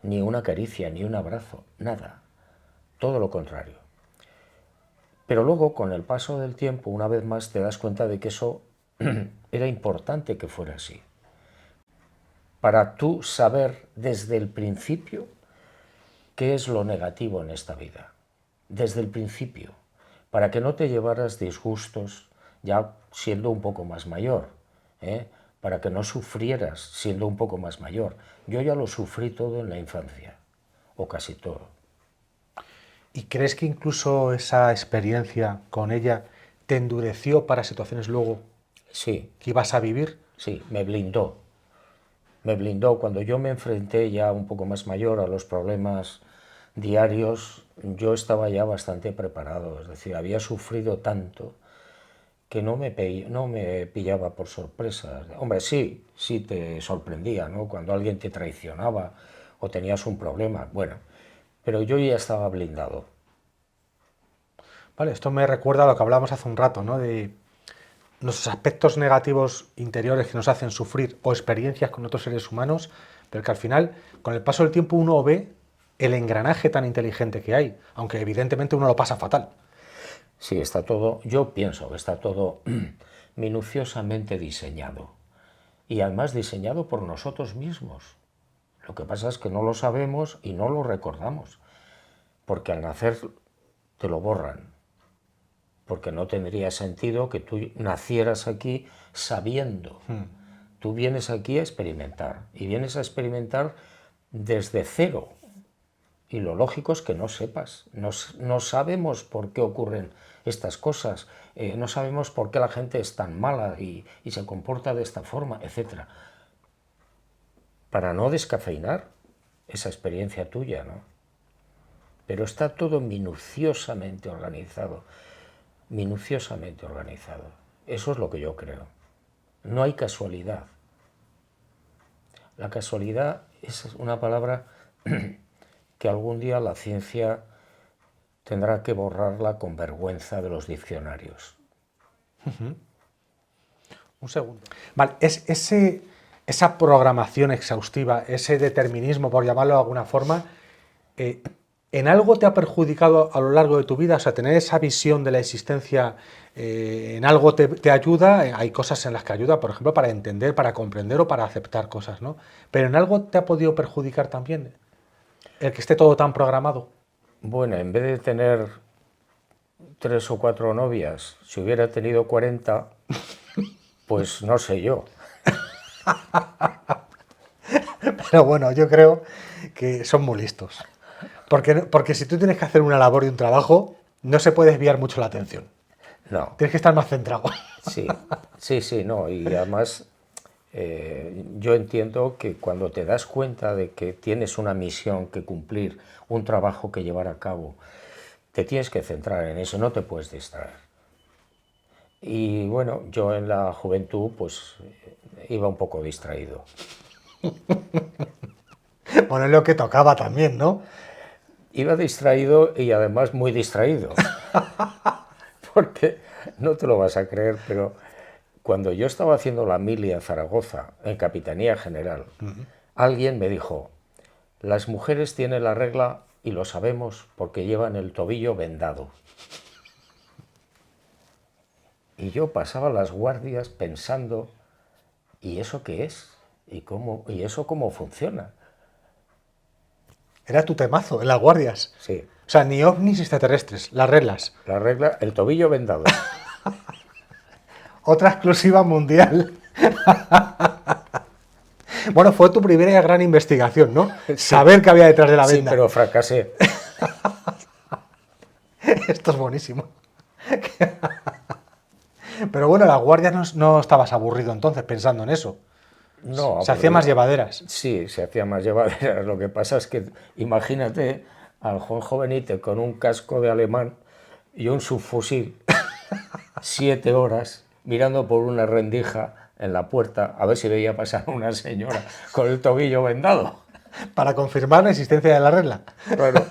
ni una caricia, ni un abrazo, nada. Todo lo contrario. Pero luego, con el paso del tiempo, una vez más te das cuenta de que eso era importante que fuera así. Para tú saber desde el principio qué es lo negativo en esta vida. Desde el principio. Para que no te llevaras disgustos ya siendo un poco más mayor, para que no sufrieras siendo un poco más mayor. Yo ya lo sufrí todo en la infancia, o casi todo. ¿Y crees que incluso esa experiencia con ella te endureció para situaciones luego Sí, que ibas a vivir? sí, me blindó. Me blindó cuando yo me enfrenté ya un poco más mayor a los problemas diarios. Yo estaba ya bastante preparado, es decir, había sufrido tanto que no me pillaba por sorpresa. Hombre, sí te sorprendía, ¿no? Cuando alguien te traicionaba o tenías un problema, bueno, pero yo ya estaba blindado. Vale, esto me recuerda a lo que hablábamos hace un rato, ¿no? De nuestros aspectos negativos interiores que nos hacen sufrir o experiencias con otros seres humanos, pero que al final, con el paso del tiempo, uno ve el engranaje tan inteligente que hay, aunque evidentemente uno lo pasa fatal. Sí, está todo, yo pienso que está todo minuciosamente diseñado y además diseñado por nosotros mismos. Lo que pasa es que no lo sabemos y no lo recordamos, porque al nacer te lo borran, porque no tendría sentido que tú nacieras aquí sabiendo. Tú vienes aquí a experimentar y vienes a experimentar desde cero. Y lo lógico es que no sepas, no sabemos por qué ocurren estas cosas, no sabemos por qué la gente es tan mala y se comporta de esta forma, etc. Para no descafeinar esa experiencia tuya, ¿no? Pero está todo minuciosamente organizado, minuciosamente organizado. Eso es lo que yo creo. No hay casualidad. La casualidad es una palabra que algún día la ciencia tendrá que borrarla con vergüenza de los diccionarios. Un segundo. Vale, esa programación exhaustiva, ese determinismo, por llamarlo de alguna forma, ¿en algo te ha perjudicado a lo largo de tu vida? O sea, tener esa visión de la existencia, ¿en algo te ayuda? Hay cosas en las que ayuda, por ejemplo, para entender, para comprender o para aceptar cosas, ¿no? Pero ¿en algo te ha podido perjudicar también el que esté todo tan programado? Bueno, en vez de tener 3 o 4 novias, si hubiera tenido 40, pues no sé yo. Pero bueno, yo creo que son muy listos. Porque si tú tienes que hacer una labor y un trabajo, no se puede desviar mucho la atención. No, Tienes que estar más centrado. sí, sí, no, y además yo entiendo que cuando te das cuenta de que tienes una misión que cumplir, un trabajo que llevar a cabo, te tienes que centrar en eso, no te puedes distraer. Y bueno, yo en la juventud pues iba un poco distraído. Bueno, es lo que tocaba también, ¿no? Iba distraído y además muy distraído, porque no te lo vas a creer, pero cuando yo estaba haciendo la mili en Zaragoza, en Capitanía General, alguien me dijo, las mujeres tienen la regla y lo sabemos porque llevan el tobillo vendado. Y yo pasaba las guardias pensando, ¿y eso qué es? ¿Y eso cómo funciona? Era tu temazo en las guardias. Sí, O sea, ni ovnis ni extraterrestres, las reglas. la regla, el tobillo vendado. Otra exclusiva mundial. Bueno, fue tu primera gran investigación, ¿no? Saber qué había detrás de la Sí, venda. pero fracasé. Esto es buenísimo. Pero bueno, las guardias no estabas aburrido entonces pensando en eso. No, Se hacía más llevaderas. Sí, se hacía más llevadera. Lo que pasa es que imagínate al Juan Jovenite con un casco de alemán y un subfusil, 7 horas, mirando por una rendija en la puerta a ver si veía pasar una señora con el tobillo vendado. Para confirmar la existencia de la regla. Claro,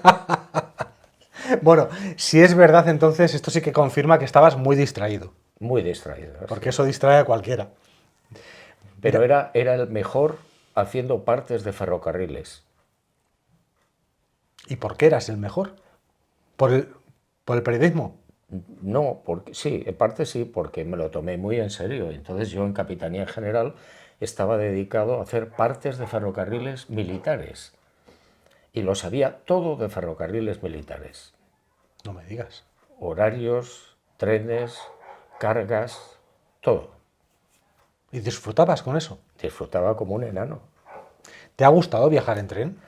Bueno, si es verdad, entonces esto sí que confirma que estabas muy distraído. muy distraído. Porque eso distrae a cualquiera. Pero era el mejor haciendo partes de ferrocarriles. ¿Y por qué eras el mejor? ¿Por el periodismo? No, porque sí, en parte sí, porque me lo tomé muy en serio. Entonces yo en Capitanía General estaba dedicado a hacer partes de ferrocarriles militares. Y lo sabía todo de ferrocarriles militares. No me digas. Horarios, trenes, cargas, todo. ¿Y disfrutabas con eso? Disfrutaba como un enano. ¿Te ha gustado viajar en tren?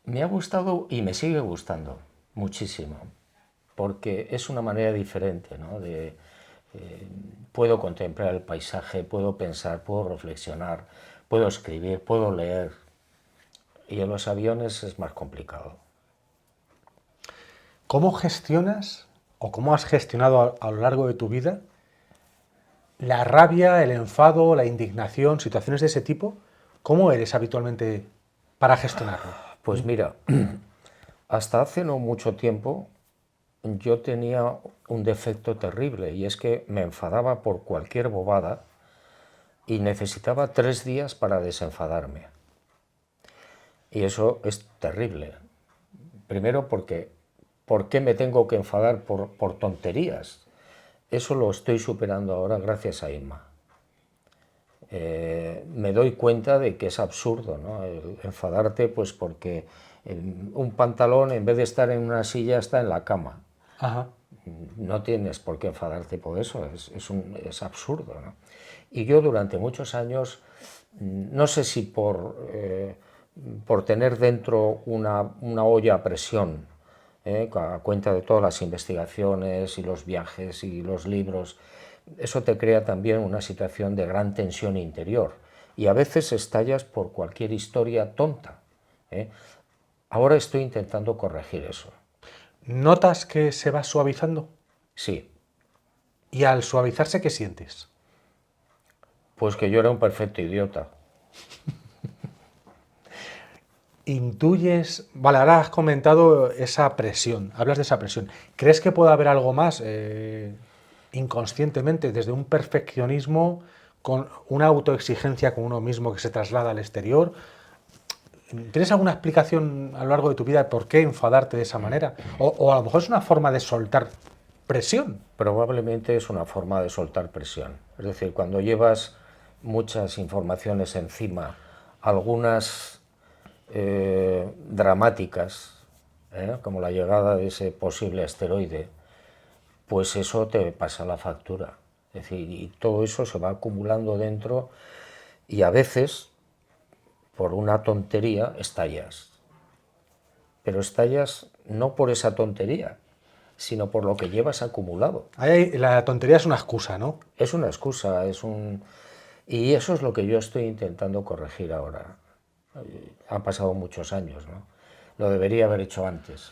Me ha gustado y me sigue gustando muchísimo, porque es una manera diferente, ¿no? Puedo contemplar el paisaje, puedo pensar, puedo reflexionar, puedo escribir, puedo leer. Y en los aviones es más complicado. ¿Cómo gestionas o cómo has gestionado a lo largo de tu vida la rabia, el enfado, la indignación, situaciones de ese tipo? ¿Cómo eres habitualmente para gestionarlo? Pues mira, hasta hace no mucho tiempo yo tenía un defecto terrible y es que me enfadaba por cualquier bobada y necesitaba 3 días para desenfadarme. Y eso es terrible. Primero porque, ¿por qué me tengo que enfadar por tonterías? Eso lo estoy superando ahora gracias a Inma. Me doy cuenta de que es absurdo, ¿no? El enfadarte pues porque un pantalón en vez de estar en una silla está en la cama. Ajá. No tienes por qué enfadarte por eso, es absurdo, ¿no? Y yo durante muchos años, no sé si por tener dentro una olla a presión, a cuenta de todas las investigaciones y los viajes y los libros, eso te crea también una situación de gran tensión interior y a veces estallas por cualquier historia tonta, ¿eh? Ahora estoy intentando corregir eso. ¿Notas que se va suavizando? Sí, Y al suavizarse, ¿qué sientes? pues que yo era un perfecto idiota. Intuyes, vale, ahora has comentado esa presión, hablas de esa presión. ¿Crees que puede haber algo más inconscientemente, desde un perfeccionismo con una autoexigencia con uno mismo que se traslada al exterior? ¿Tienes alguna explicación a lo largo de tu vida de por qué enfadarte de esa manera? O a lo mejor es una forma de soltar presión. Probablemente es una forma de soltar presión. Es decir, cuando llevas muchas informaciones encima, algunas dramáticas, como la llegada de ese posible asteroide, pues eso te pasa la factura. Es decir, y todo eso se va acumulando dentro Y a veces, por una tontería, estallas. Pero estallas no por esa tontería, sino por lo que llevas acumulado. La tontería es una excusa, ¿no? Es una excusa, y eso es lo que yo estoy intentando corregir ahora. Han pasado muchos años, ¿no? Lo debería haber hecho antes.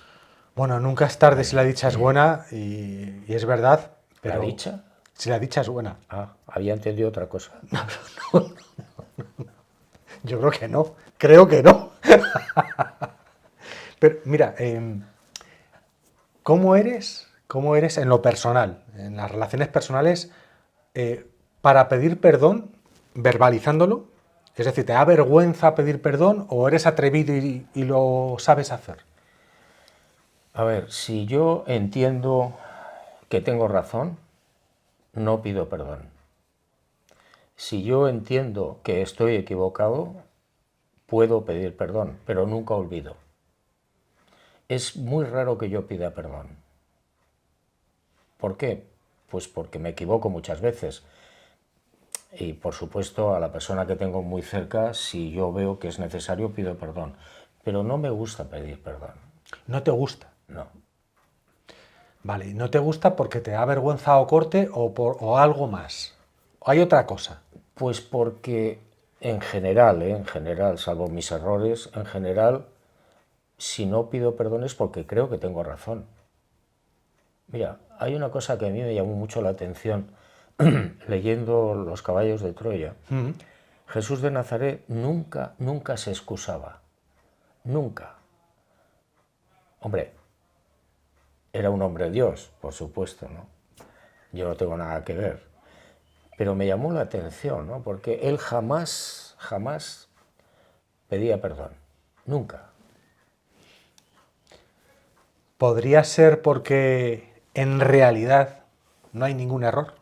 Bueno, nunca es tarde si la dicha es buena y es verdad, ¿La pero dicha? si la dicha es buena. Ah, había entendido otra cosa. Yo creo que no. Pero mira, ¿cómo eres? ¿Cómo eres en lo personal, en las relaciones personales, para pedir perdón, verbalizándolo? Es decir, ¿te da vergüenza pedir perdón o eres atrevido y lo sabes hacer? A ver, si yo entiendo que tengo razón, no pido perdón. Si yo entiendo que estoy equivocado, puedo pedir perdón, pero nunca olvido. Es muy raro que yo pida perdón. ¿Por qué? Pues porque me equivoco muchas veces. Y por supuesto a la persona que tengo muy cerca, si yo veo que es necesario, pido perdón. Pero no me gusta pedir perdón. ¿No te gusta? No. Vale, ¿y no te gusta porque te da vergüenza o corte o algo más? ¿O hay otra cosa? Pues porque en general, salvo mis errores, en general, si no pido perdón es porque creo que tengo razón. Mira, hay una cosa que a mí me llamó mucho la atención leyendo Los caballos de Troya. Jesús de Nazaret nunca se excusaba. Nunca. Hombre, era un hombre Dios, por supuesto, ¿no? Yo no tengo nada que ver. Pero me llamó la atención, ¿no? Porque él jamás pedía perdón. Nunca. ¿Podría ser porque en realidad no hay ningún error?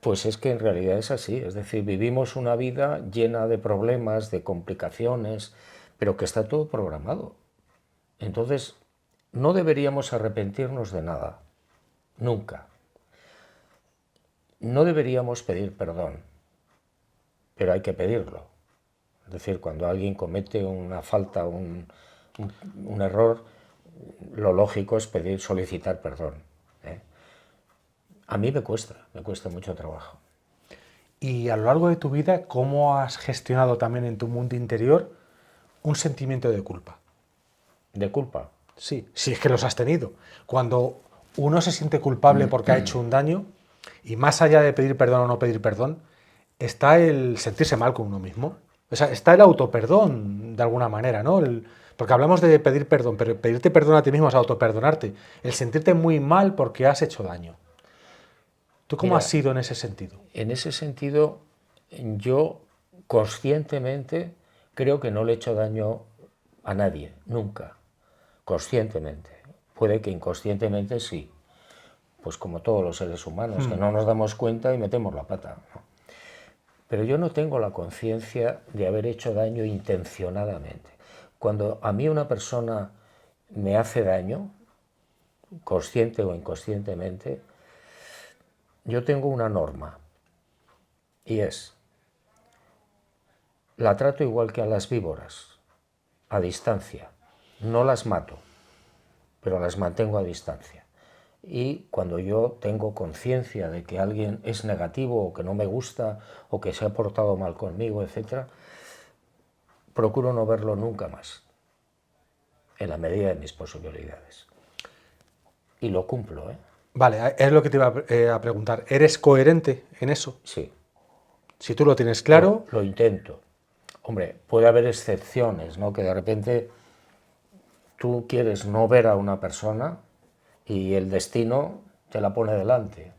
Pues es que en realidad es así, es decir, vivimos una vida llena de problemas, de complicaciones, pero que está todo programado. Entonces, no deberíamos arrepentirnos de nada, nunca. No deberíamos pedir perdón, pero hay que pedirlo. Es decir, cuando alguien comete una falta, un error, lo lógico es solicitar perdón, ¿eh? A mí me cuesta mucho trabajo. Y a lo largo de tu vida, ¿cómo has gestionado también en tu mundo interior un sentimiento de culpa? ¿De culpa? Sí, sí es que los has tenido. Cuando uno se siente culpable porque ha hecho un daño, y más allá de pedir perdón o no pedir perdón, está el sentirse mal con uno mismo. O sea, está el autoperdón, de alguna manera, ¿no? Porque hablamos de pedir perdón, pero pedirte perdón a ti mismo es autoperdonarte. El sentirte muy mal porque has hecho daño. ¿Tú cómo has Mira, sido en ese sentido? en ese sentido, yo conscientemente creo que no le he hecho daño a nadie, nunca. Conscientemente. Puede que inconscientemente sí. Pues como todos los seres humanos, que no nos damos cuenta y metemos la pata, ¿no? Pero yo no tengo la conciencia de haber hecho daño intencionadamente. Cuando a mí una persona me hace daño, consciente o inconscientemente, yo tengo una norma y es, la trato igual que a las víboras, a distancia. No las mato, pero las mantengo a distancia. Y cuando yo tengo conciencia de que alguien es negativo o que no me gusta o que se ha portado mal conmigo, etc., procuro no verlo nunca más, en la medida de mis posibilidades. Y lo cumplo, ¿eh? Vale, es lo que te iba a preguntar. ¿Eres coherente en eso? Sí, Si tú lo tienes claro, lo intento. Hombre, puede haber excepciones, ¿no? Que de repente tú quieres no ver a una persona y el destino te la pone delante.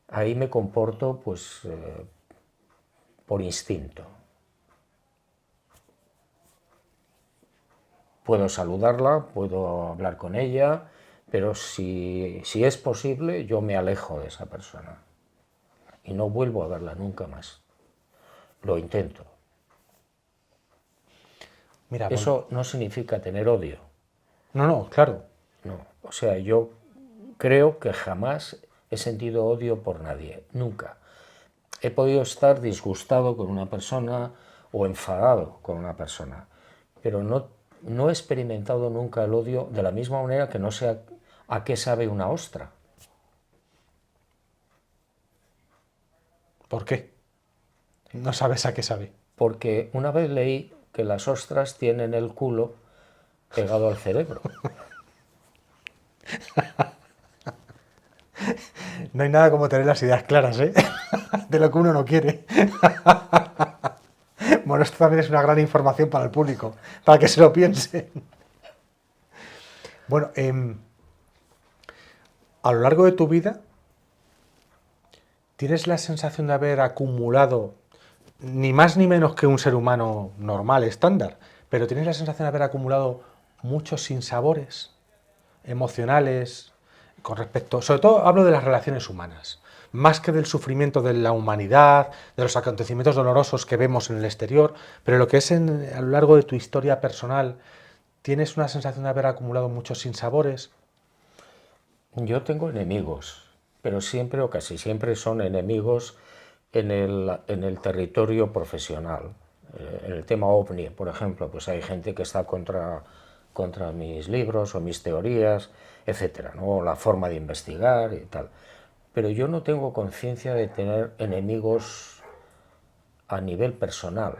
Ahí me comporto, pues, por instinto. Puedo saludarla, puedo hablar con ella, pero si es posible, yo me alejo de esa persona y no vuelvo a verla nunca más. Lo intento. mira, Eso no significa tener odio. no, no, claro. No. O sea, yo creo que jamás he sentido odio por nadie, nunca. he podido estar disgustado con una persona o enfadado con una persona, pero no he experimentado nunca el odio de la misma manera que no sé a qué sabe una ostra. ¿Por qué? No sabes a qué sabe. Porque una vez leí que las ostras tienen el culo pegado al cerebro. No hay nada como tener las ideas claras, ¿eh? De lo que uno no quiere. Bueno, esto también es una gran información para el público, para que se lo piensen. Bueno, a lo largo de tu vida, ¿tienes la sensación de haber acumulado, ni más ni menos que un ser humano normal, estándar, pero tienes la sensación de haber acumulado muchos sinsabores emocionales con respecto, sobre todo hablo de las relaciones humanas, más que del sufrimiento de la humanidad, de los acontecimientos dolorosos que vemos en el exterior, pero lo que es a lo largo de tu historia personal, ¿tienes una sensación de haber acumulado muchos sinsabores? Yo tengo enemigos, pero siempre o casi siempre son enemigos en el territorio profesional. En el tema OVNI, por ejemplo, pues hay gente que está contra mis libros o mis teorías, etcétera, ¿no? La forma de investigar y tal. Pero yo no tengo conciencia de tener enemigos a nivel personal,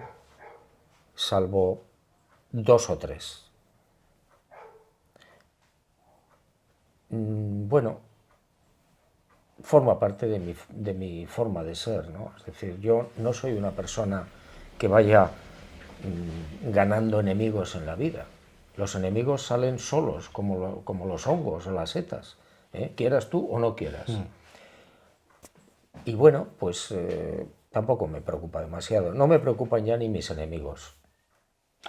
salvo 2 o 3. Bueno, forma parte de mi forma de ser, ¿no? Es decir, yo no soy una persona que vaya ganando enemigos en la vida. Los enemigos salen solos, como los hongos o las setas, ¿eh? Quieras tú o no quieras. Y bueno, pues tampoco me preocupa demasiado. No me preocupan ya ni mis enemigos.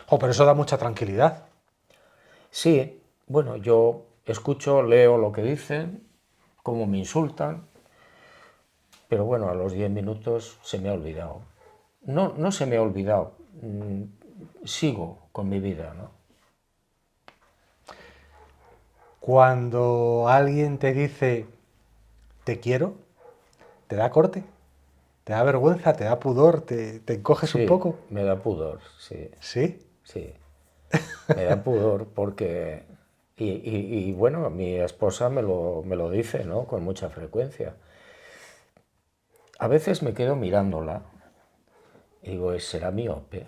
Oh, pero eso da mucha tranquilidad. Sí, bueno, yo escucho, leo lo que dicen, cómo me insultan, pero bueno, a los 10 minutos se me ha olvidado. No se me ha olvidado, sigo con mi vida, ¿no? Cuando alguien te dice te quiero, ¿te da corte? ¿Te da vergüenza? ¿Te da pudor? ¿Te encoges un Sí, poco? me da pudor, sí, ¿Sí? sí. Me da pudor porque... Y bueno, mi esposa me lo dice, ¿no? Con mucha frecuencia. A veces me quedo mirándola y digo, ¿será miope?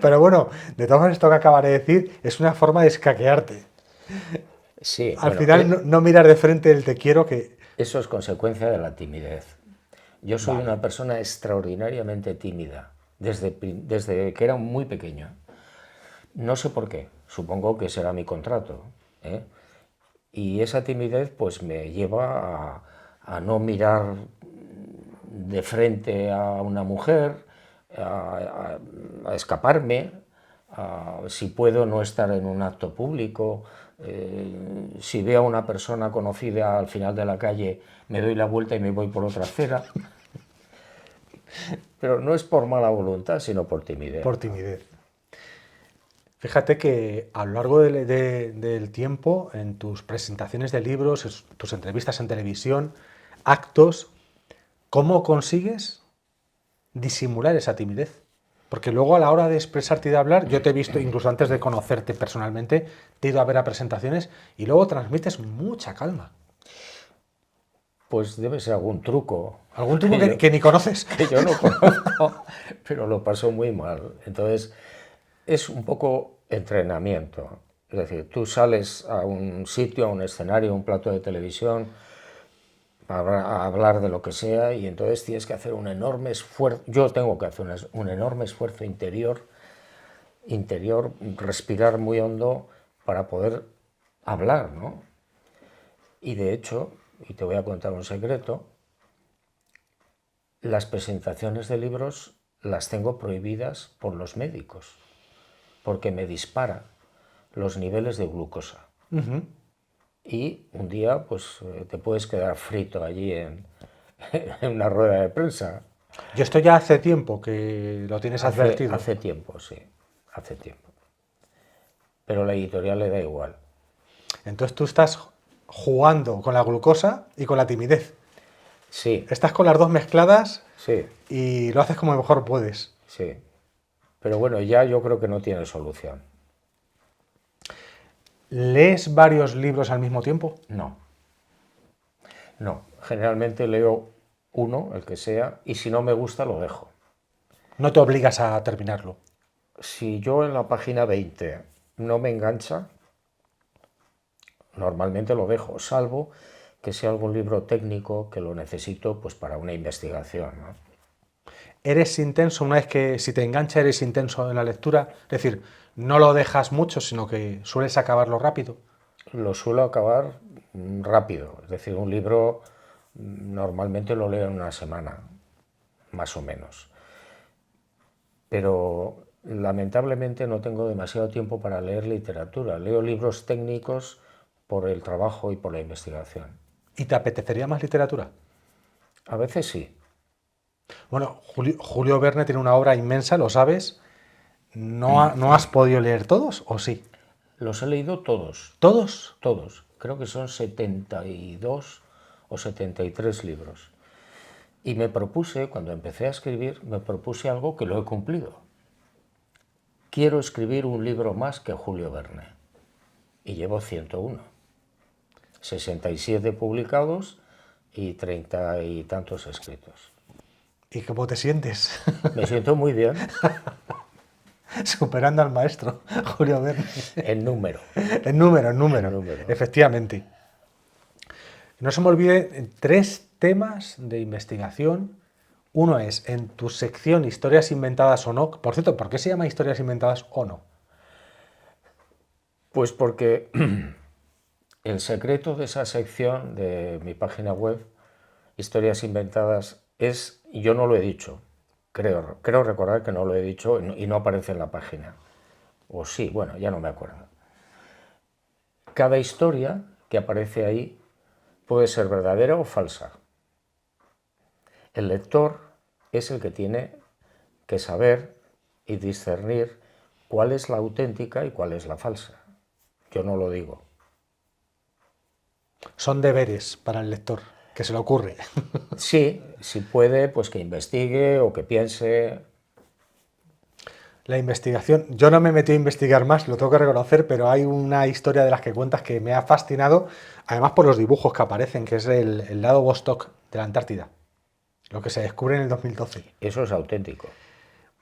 Pero bueno, de todas maneras, esto que acabas de decir es una forma de escaquearte. Sí, Al bueno, final, no mirar de frente el te quiero que... eso es consecuencia de la timidez. Yo soy Vale. una persona extraordinariamente tímida, desde que era muy pequeño. No sé por qué, supongo que será mi contrato, ¿eh? Y esa timidez pues me lleva a no mirar de frente a una mujer, a escaparme, si puedo no estar en un acto público, si veo a una persona conocida al final de la calle me doy la vuelta y me voy por otra acera, pero no es por mala voluntad sino por timidez, Por ¿no? timidez. Fíjate que a lo largo del tiempo, en tus presentaciones de libros, tus entrevistas en televisión, actos, ¿cómo consigues disimular esa timidez? Porque luego a la hora de expresarte y de hablar, yo te he visto, incluso antes de conocerte personalmente, te he ido a ver a presentaciones y luego transmites mucha calma. Pues debe ser algún truco Algún truco que yo, que ni conoces. que yo no conozco, pero lo paso muy mal. Entonces, es un poco entrenamiento. Es decir, tú sales a un sitio, a un escenario, a un plato de televisión, a hablar de lo que sea, y entonces tienes que hacer un enorme esfuerzo. Yo tengo que hacer un enorme esfuerzo interior, respirar muy hondo para poder hablar, ¿no? Y de hecho, y te voy a contar un secreto, las presentaciones de libros las tengo prohibidas por los médicos, porque me dispara los niveles de glucosa. Y un día pues te puedes quedar frito allí en una rueda de prensa. Yo esto ya hace tiempo que lo tienes advertido. Hace tiempo, sí, hace tiempo. Pero la editorial le da igual. Entonces tú estás jugando con la glucosa y con la timidez. Sí, Estás con las dos mezcladas sí, y lo haces como mejor puedes. sí. Pero bueno, ya yo creo que no tiene solución. ¿Lees varios libros al mismo tiempo? No, no. Generalmente leo uno, el que sea, y si no me gusta lo dejo. No te obligas a terminarlo. Si yo en la página 20 no me engancha, normalmente lo dejo, salvo que sea algún libro técnico que lo necesito pues para una investigación, ¿no? ¿Eres intenso una vez que si te engancha eres intenso en la lectura? Es decir, no lo dejas mucho, sino que sueles acabarlo rápido. Lo suelo acabar rápido, es decir, un libro normalmente lo leo en una semana, más o menos. Pero lamentablemente no tengo demasiado tiempo para leer literatura. Leo libros técnicos por el trabajo y por la investigación. ¿Y te apetecería más literatura? A veces sí. Bueno, Julio Verne tiene una obra inmensa, lo sabes. ¿No has podido leer todos o sí? Los he leído todos, ¿Todos? todos. Creo que son 72 o 73 libros. Y me propuse, cuando empecé a escribir, me propuse algo que lo he cumplido. Quiero escribir un libro más que Julio Verne. Y llevo 101. 67 publicados y 30 y tantos escritos. ¿Y cómo te sientes? Me siento muy bien Superando al maestro, Julio Verne. en número. En número, en número. En número. Efectivamente. No se me olvide 3 temas de investigación. Uno es en tu sección Historias inventadas o no. Por cierto, ¿por qué se llama Historias inventadas o no? Pues porque el secreto de esa sección de mi página web, Historias inventadas, es, yo no lo he dicho, creo recordar que no lo he dicho y no aparece en la página. O sí, bueno, ya no me acuerdo. Cada historia que aparece ahí puede ser verdadera o falsa. El lector es el que tiene que saber y discernir cuál es la auténtica y cuál es la falsa. Yo no lo digo. Son deberes para el lector, que se le ocurre. Sí, si puede, pues que investigue o que piense. La investigación, yo no me he metido a investigar más, lo tengo que reconocer, pero hay una historia de las que cuentas que me ha fascinado, además por los dibujos que aparecen, que es el lado Vostok de la Antártida, lo que se descubre en el 2012. Eso es auténtico.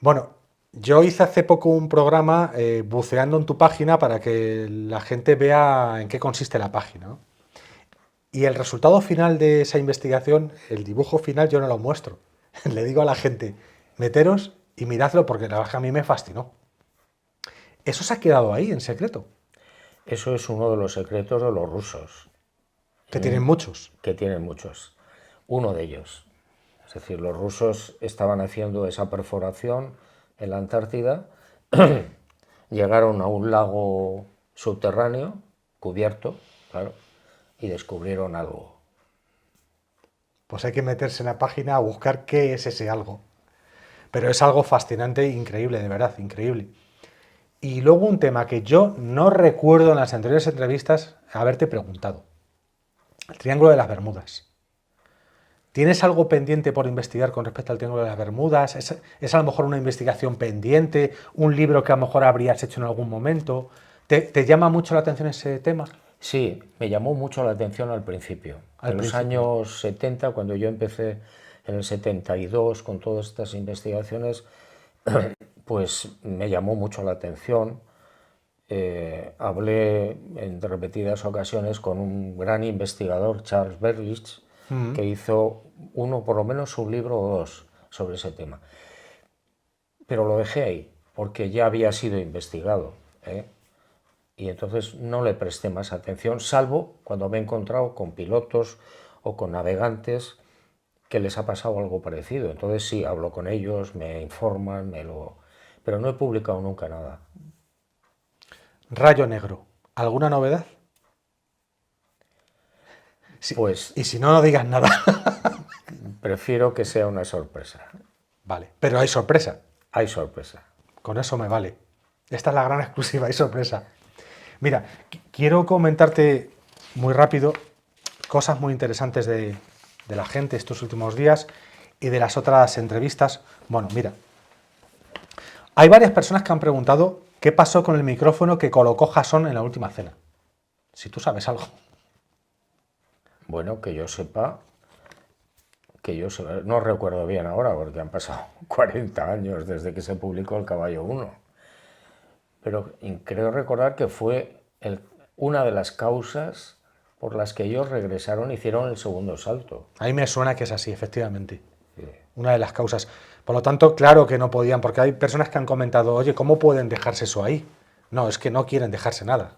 Bueno, yo hice hace poco un programa buceando en tu página para que la gente vea en qué consiste la página, ¿no? Y el resultado final de esa investigación, el dibujo final, yo no lo muestro. Le digo a la gente, meteros y miradlo porque la verdad que a mí me fascinó. Eso se ha quedado ahí, en secreto, Eso es uno de los secretos de los rusos, que tienen muchos. que tienen muchos. Uno de ellos. Es decir, los rusos estaban haciendo esa perforación en la Antártida, llegaron a un lago subterráneo, cubierto, claro, y descubrieron algo. Pues hay que meterse en la página a buscar qué es ese algo. Pero es algo fascinante e increíble, de verdad, increíble. Y luego un tema que yo no recuerdo en las anteriores entrevistas haberte preguntado. El Triángulo de las Bermudas. ¿Tienes algo pendiente por investigar con respecto al Triángulo de las Bermudas? ¿Es a lo mejor una investigación pendiente? ¿Un libro que a lo mejor habrías hecho en algún momento? ¿Te llama mucho la atención ese tema? Sí, me llamó mucho la atención al principio. En los años 70, cuando yo empecé en el 72 con todas estas investigaciones, pues me llamó mucho la atención. Hablé en repetidas ocasiones con un gran investigador, Charles Berlitz, que hizo por lo menos un libro o dos sobre ese tema. Pero lo dejé ahí, porque ya había sido investigado, ¿eh? Y entonces no le presté más atención, salvo cuando me he encontrado con pilotos o con navegantes que les ha pasado algo parecido. Entonces sí, hablo con ellos, me informan, pero no he publicado nunca nada. Rayo Negro. ¿Alguna novedad? Sí. Pues Y si no, no digas nada. prefiero que sea una sorpresa. Vale, pero hay sorpresa. Hay sorpresa. Con eso me vale. Esta es la gran exclusiva, hay sorpresa. Mira, quiero comentarte muy rápido, cosas muy interesantes de la gente estos últimos días y de las otras entrevistas. Bueno, mira, hay varias personas que han preguntado qué pasó con el micrófono que colocó Jason en la última cena. Si tú sabes algo. Bueno, que yo sepa, no recuerdo bien ahora porque han pasado 40 años desde que se publicó El Caballo 1, pero creo recordar que fue una de las causas por las que ellos regresaron e hicieron el segundo salto. A mí me suena que es así, efectivamente. Sí. Una de las causas. Por lo tanto, claro que no podían, porque hay personas que han comentado, oye, ¿cómo pueden dejarse eso ahí? No, es que no quieren dejarse nada.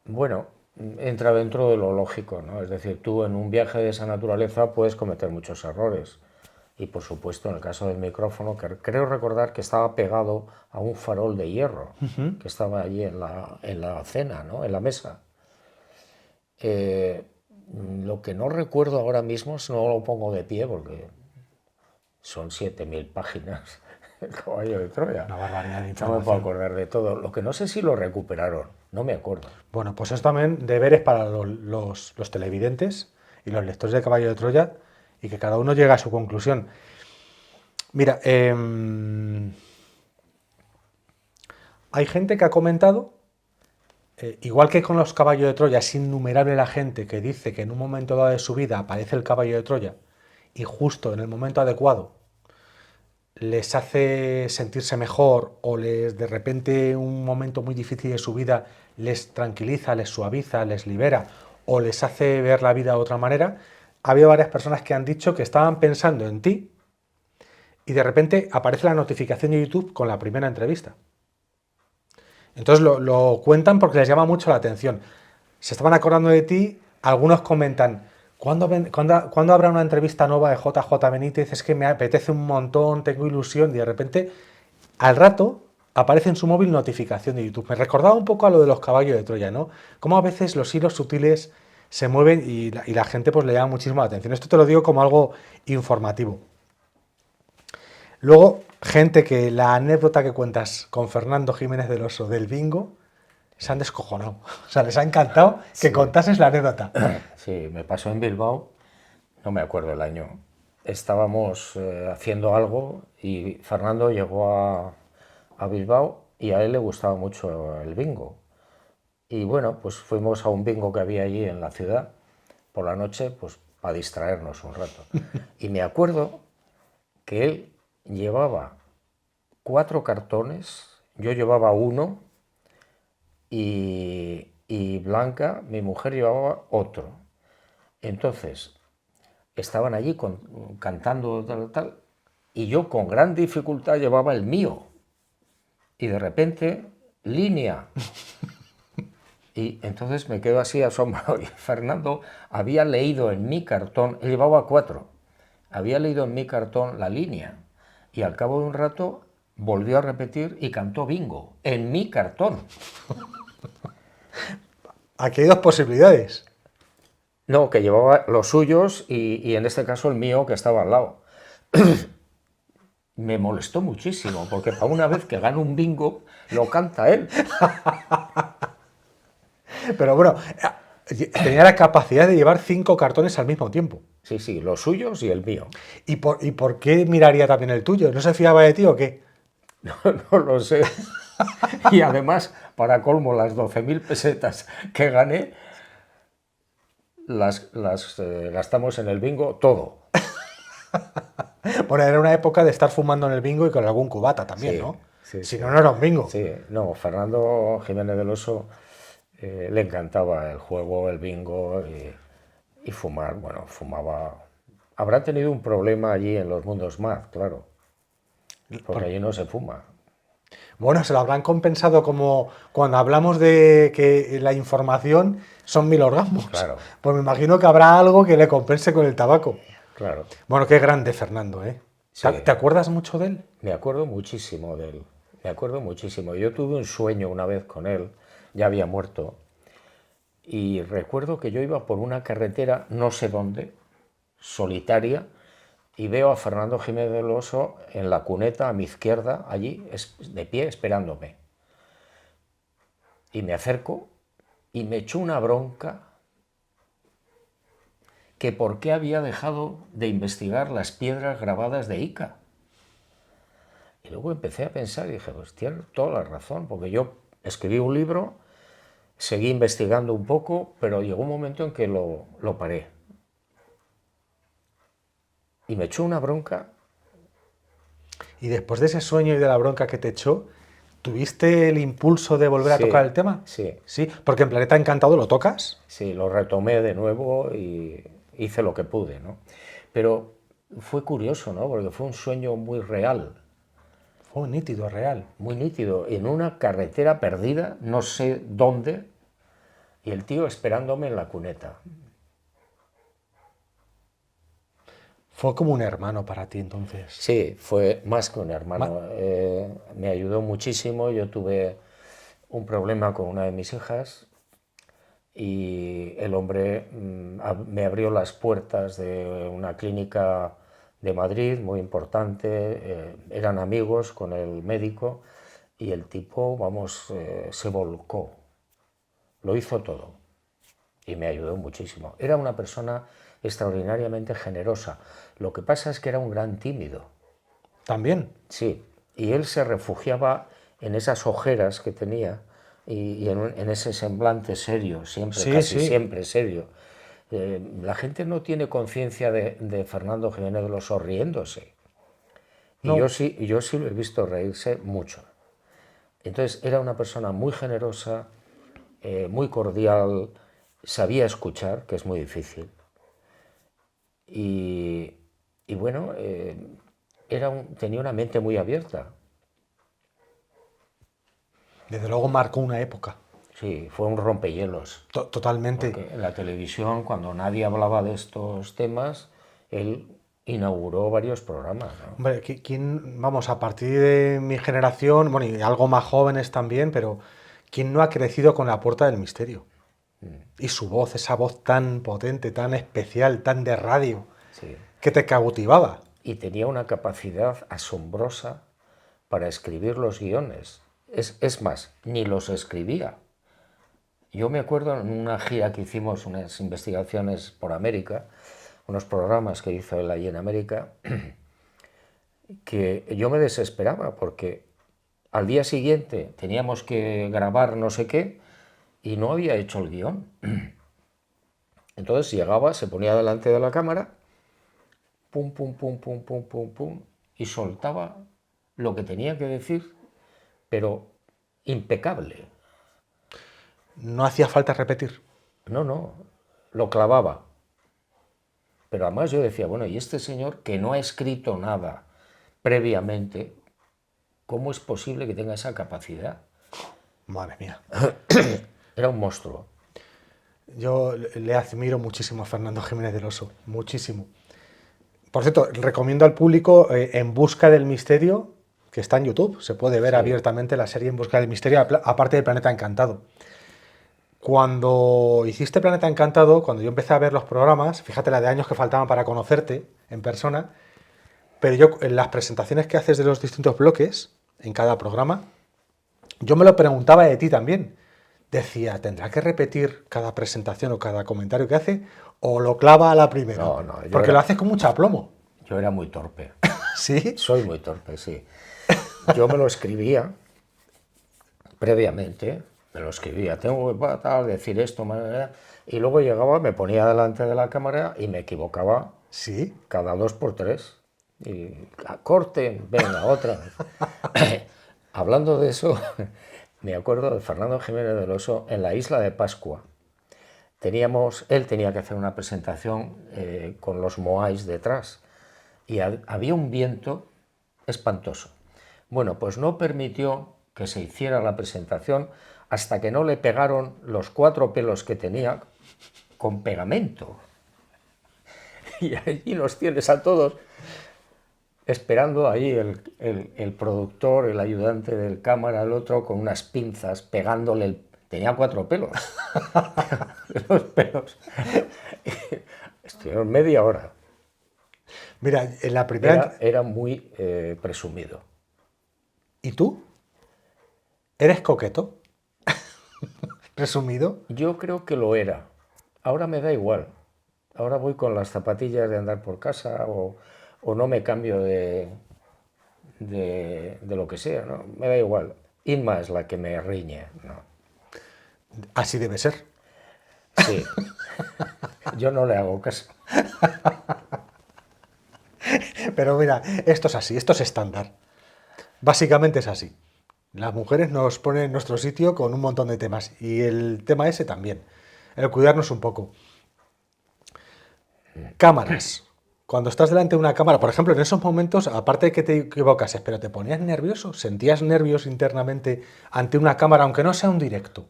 Bueno, entra dentro de lo lógico, ¿no? Es decir, tú en un viaje de esa naturaleza puedes cometer muchos errores. Y por supuesto, en el caso del micrófono, que creo recordar que estaba pegado a un farol de hierro, que estaba allí en la cena, ¿no? En la mesa. Lo que no recuerdo ahora mismo, no lo pongo de pie porque son 7000 páginas, El Caballo de Troya. Una barbaridad de información. No me puedo acordar de todo. Lo que no sé si lo recuperaron, no me acuerdo. Bueno, pues es también deberes para los televidentes y los lectores de Caballo de Troya y que cada uno llegue a su conclusión. Mira, hay gente que ha comentado, igual que con los Caballos de Troya, es innumerable la gente que dice que en un momento dado de su vida aparece el Caballo de Troya y justo en el momento adecuado les hace sentirse mejor o les de repente un momento muy difícil de su vida les tranquiliza, les suaviza, les libera o les hace ver la vida de otra manera. Ha habido varias personas que han dicho que estaban pensando en ti y de repente aparece la notificación de YouTube con la primera entrevista. Entonces lo cuentan porque les llama mucho la atención. Se estaban acordando de ti, algunos comentan, ¿cuándo habrá una entrevista nueva de JJ Benítez? Es que me apetece un montón, tengo ilusión, y de repente, al rato, aparece en su móvil notificación de YouTube. Me recordaba un poco a lo de los Caballos de Troya, ¿no? Cómo a veces los hilos sutiles se mueven y la gente pues le llama muchísimo la atención. Esto te lo digo como algo informativo. Luego, gente que la anécdota que cuentas con Fernando Jiménez del Oso del bingo, se han descojonado. O sea, les ha encantado que contases la anécdota. Sí, me pasó en Bilbao, no me acuerdo el año. Estábamos haciendo algo y Fernando llegó a Bilbao y a él le gustaba mucho el bingo. Y bueno, pues fuimos a un bingo que había allí en la ciudad por la noche, pues para distraernos un rato. Y me acuerdo que él llevaba 4 cartones, yo llevaba 1 y Blanca, mi mujer, llevaba otro. Entonces, estaban allí cantando tal, y yo con gran dificultad llevaba el mío. Y de repente, línea. Y entonces me quedo así asombrado. Y Fernando había leído en mi cartón, él llevaba 4, había leído en mi cartón la línea. Y al cabo de un rato volvió a repetir y cantó bingo, en mi cartón. Aquí hay 2 posibilidades. No, que llevaba los suyos y en este caso el mío que estaba al lado. Me molestó muchísimo, porque para una vez que gana un bingo, lo canta él. Pero bueno, tenía la capacidad de llevar 5 cartones al mismo tiempo. Sí, los suyos y el mío. ¿Y por qué miraría también el tuyo? ¿No se fiaba de ti o qué? No lo sé. Y además, para colmo, las 12.000 pesetas que gané, las gastamos en el bingo todo. Bueno, era una época de estar fumando en el bingo y con algún cubata también, sí, ¿no? Sí, si no, no era un bingo. Sí, no, Fernando Jiménez del Oso le encantaba el juego, el bingo y fumar. Bueno, fumaba. Habrá tenido un problema allí en los mundos más, claro, porque allí no se fuma. Bueno, se lo habrán compensado como cuando hablamos de que la información son 1000 orgasmos. Claro. Pues me imagino que habrá algo que le compense con el tabaco. Claro. Bueno, qué grande Fernando, ¿eh? Sí. ¿Te acuerdas mucho de él? Me acuerdo muchísimo de él. Me acuerdo muchísimo. Yo tuve un sueño una vez con él, ya había muerto, y recuerdo que yo iba por una carretera, no sé dónde, solitaria, y veo a Fernando Jiménez del Oso en la cuneta a mi izquierda, allí, de pie, esperándome. Y me acerco y me echó una bronca que por qué había dejado de investigar las piedras grabadas de Ica. Y luego empecé a pensar y dije, pues tiene toda la razón, porque yo escribí un libro, seguí investigando un poco, pero llegó un momento en que lo paré. Y me echó una bronca. Y después de ese sueño y de la bronca que te echó, ¿tuviste el impulso de volver a Sí, tocar el tema? sí. Sí, porque en Planeta Encantado lo tocas. Sí, lo retomé de nuevo y hice lo que pude, ¿no? Pero fue curioso, ¿no? Porque fue un sueño muy real, Fue nítido, real. muy nítido, en una carretera perdida, no sé dónde, y el tío esperándome en la cuneta. Fue como un hermano para ti entonces. Sí, fue más que un Ma- hermano. Me ayudó muchísimo. Yo tuve un problema con una de mis hijas y el hombre me abrió las puertas de una clínica de Madrid muy importante. Eran amigos con el médico y el tipo, vamos, se volcó. Lo hizo todo y me ayudó muchísimo. Era una persona extraordinariamente generosa. Lo que pasa es que era un gran tímido. También. Sí, y él se refugiaba en esas ojeras que tenía y en ese semblante serio, siempre, Sí, casi sí. siempre serio. La gente no tiene conciencia de Fernando Jiménez del Oso riéndose. Y No, yo sí lo he visto reírse mucho. Entonces era una persona muy generosa, muy cordial, sabía escuchar, que es muy difícil. Y, y bueno, tenía una mente muy abierta. desde luego marcó una época. Sí, fue un rompehielos, Totalmente. porque en la televisión, cuando nadie hablaba de estos temas, él inauguró varios programas, ¿no? Hombre, ¿quién, vamos, a partir de mi generación, bueno, y algo más jóvenes también, pero ¿quién no ha crecido con La Puerta del Misterio? Y su voz, esa voz tan potente, tan especial, tan de radio, Sí. que te cautivaba. Y tenía una capacidad asombrosa para escribir los guiones. Es más, ni los escribía. Yo me acuerdo en una gira que hicimos, unas investigaciones por América, unos programas que hizo él allí en América, que yo me desesperaba porque al día siguiente teníamos que grabar no sé qué y no había hecho el guión. Entonces llegaba, se ponía delante de la cámara, pum, pum, pum, pum, pum, pum, pum, y soltaba lo que tenía que decir, pero impecable. No hacía falta repetir. No, no, lo clavaba. Pero además yo decía, bueno, y este señor que no ha escrito nada previamente, ¿cómo es posible que tenga esa capacidad? Madre mía. Era un monstruo. Yo le admiro muchísimo a Fernando Jiménez del Oso, muchísimo. Por cierto, recomiendo al público En Busca del Misterio, que está en YouTube. Se puede ver Sí, abiertamente la serie En Busca del Misterio, aparte de Planeta Encantado. Cuando hiciste Planeta Encantado, cuando yo empecé a ver los programas, fíjate la de años que faltaban para conocerte en persona, pero yo en las presentaciones que haces de los distintos bloques, en cada programa, yo me lo preguntaba de ti también. Decía, ¿tendrá que repetir cada presentación o cada comentario que hace? ¿O lo clava a la primera? no, no, Porque lo haces con mucha aplomo. yo era muy torpe. ¿Sí? Soy muy torpe, sí. Yo me lo escribía previamente, me lo escribía, tengo que tal, decir esto, y luego llegaba, me ponía delante de la cámara y me equivocaba Sí. cada 2 por 3. Y corte, venga, otra. Hablando de eso, me acuerdo de Fernando Jiménez del Oso en la isla de Pascua. Él tenía que hacer una presentación con los moais detrás y había un viento espantoso. Bueno, pues no permitió que se hiciera la presentación hasta que no le pegaron los 4 pelos que tenía con pegamento. Y allí nos tienes a todos esperando ahí el productor, el ayudante del cámara, el otro, con unas pinzas, pegándole Tenía 4 pelos. Los pelos. Estuvieron media hora. Mira, en la primera... Era muy presumido. ¿Y tú? ¿Eres coqueto? ¿Presumido? Yo creo que lo era. Ahora me da igual. ahora voy con las zapatillas de andar por casa o no me cambio de lo que sea, ¿no? Me da igual. Inma es la que me riñe, ¿no? Así debe ser. Sí, yo no le hago caso. Pero mira, esto es así, esto es estándar. Básicamente es así. Las mujeres nos ponen en nuestro sitio con un montón de temas. Y el tema ese también. El cuidarnos un poco. Cámaras. Cuando estás delante de una cámara, por ejemplo, en esos momentos, aparte de que te equivocases, pero te ponías nervioso, sentías nervios internamente ante una cámara, aunque no sea un directo.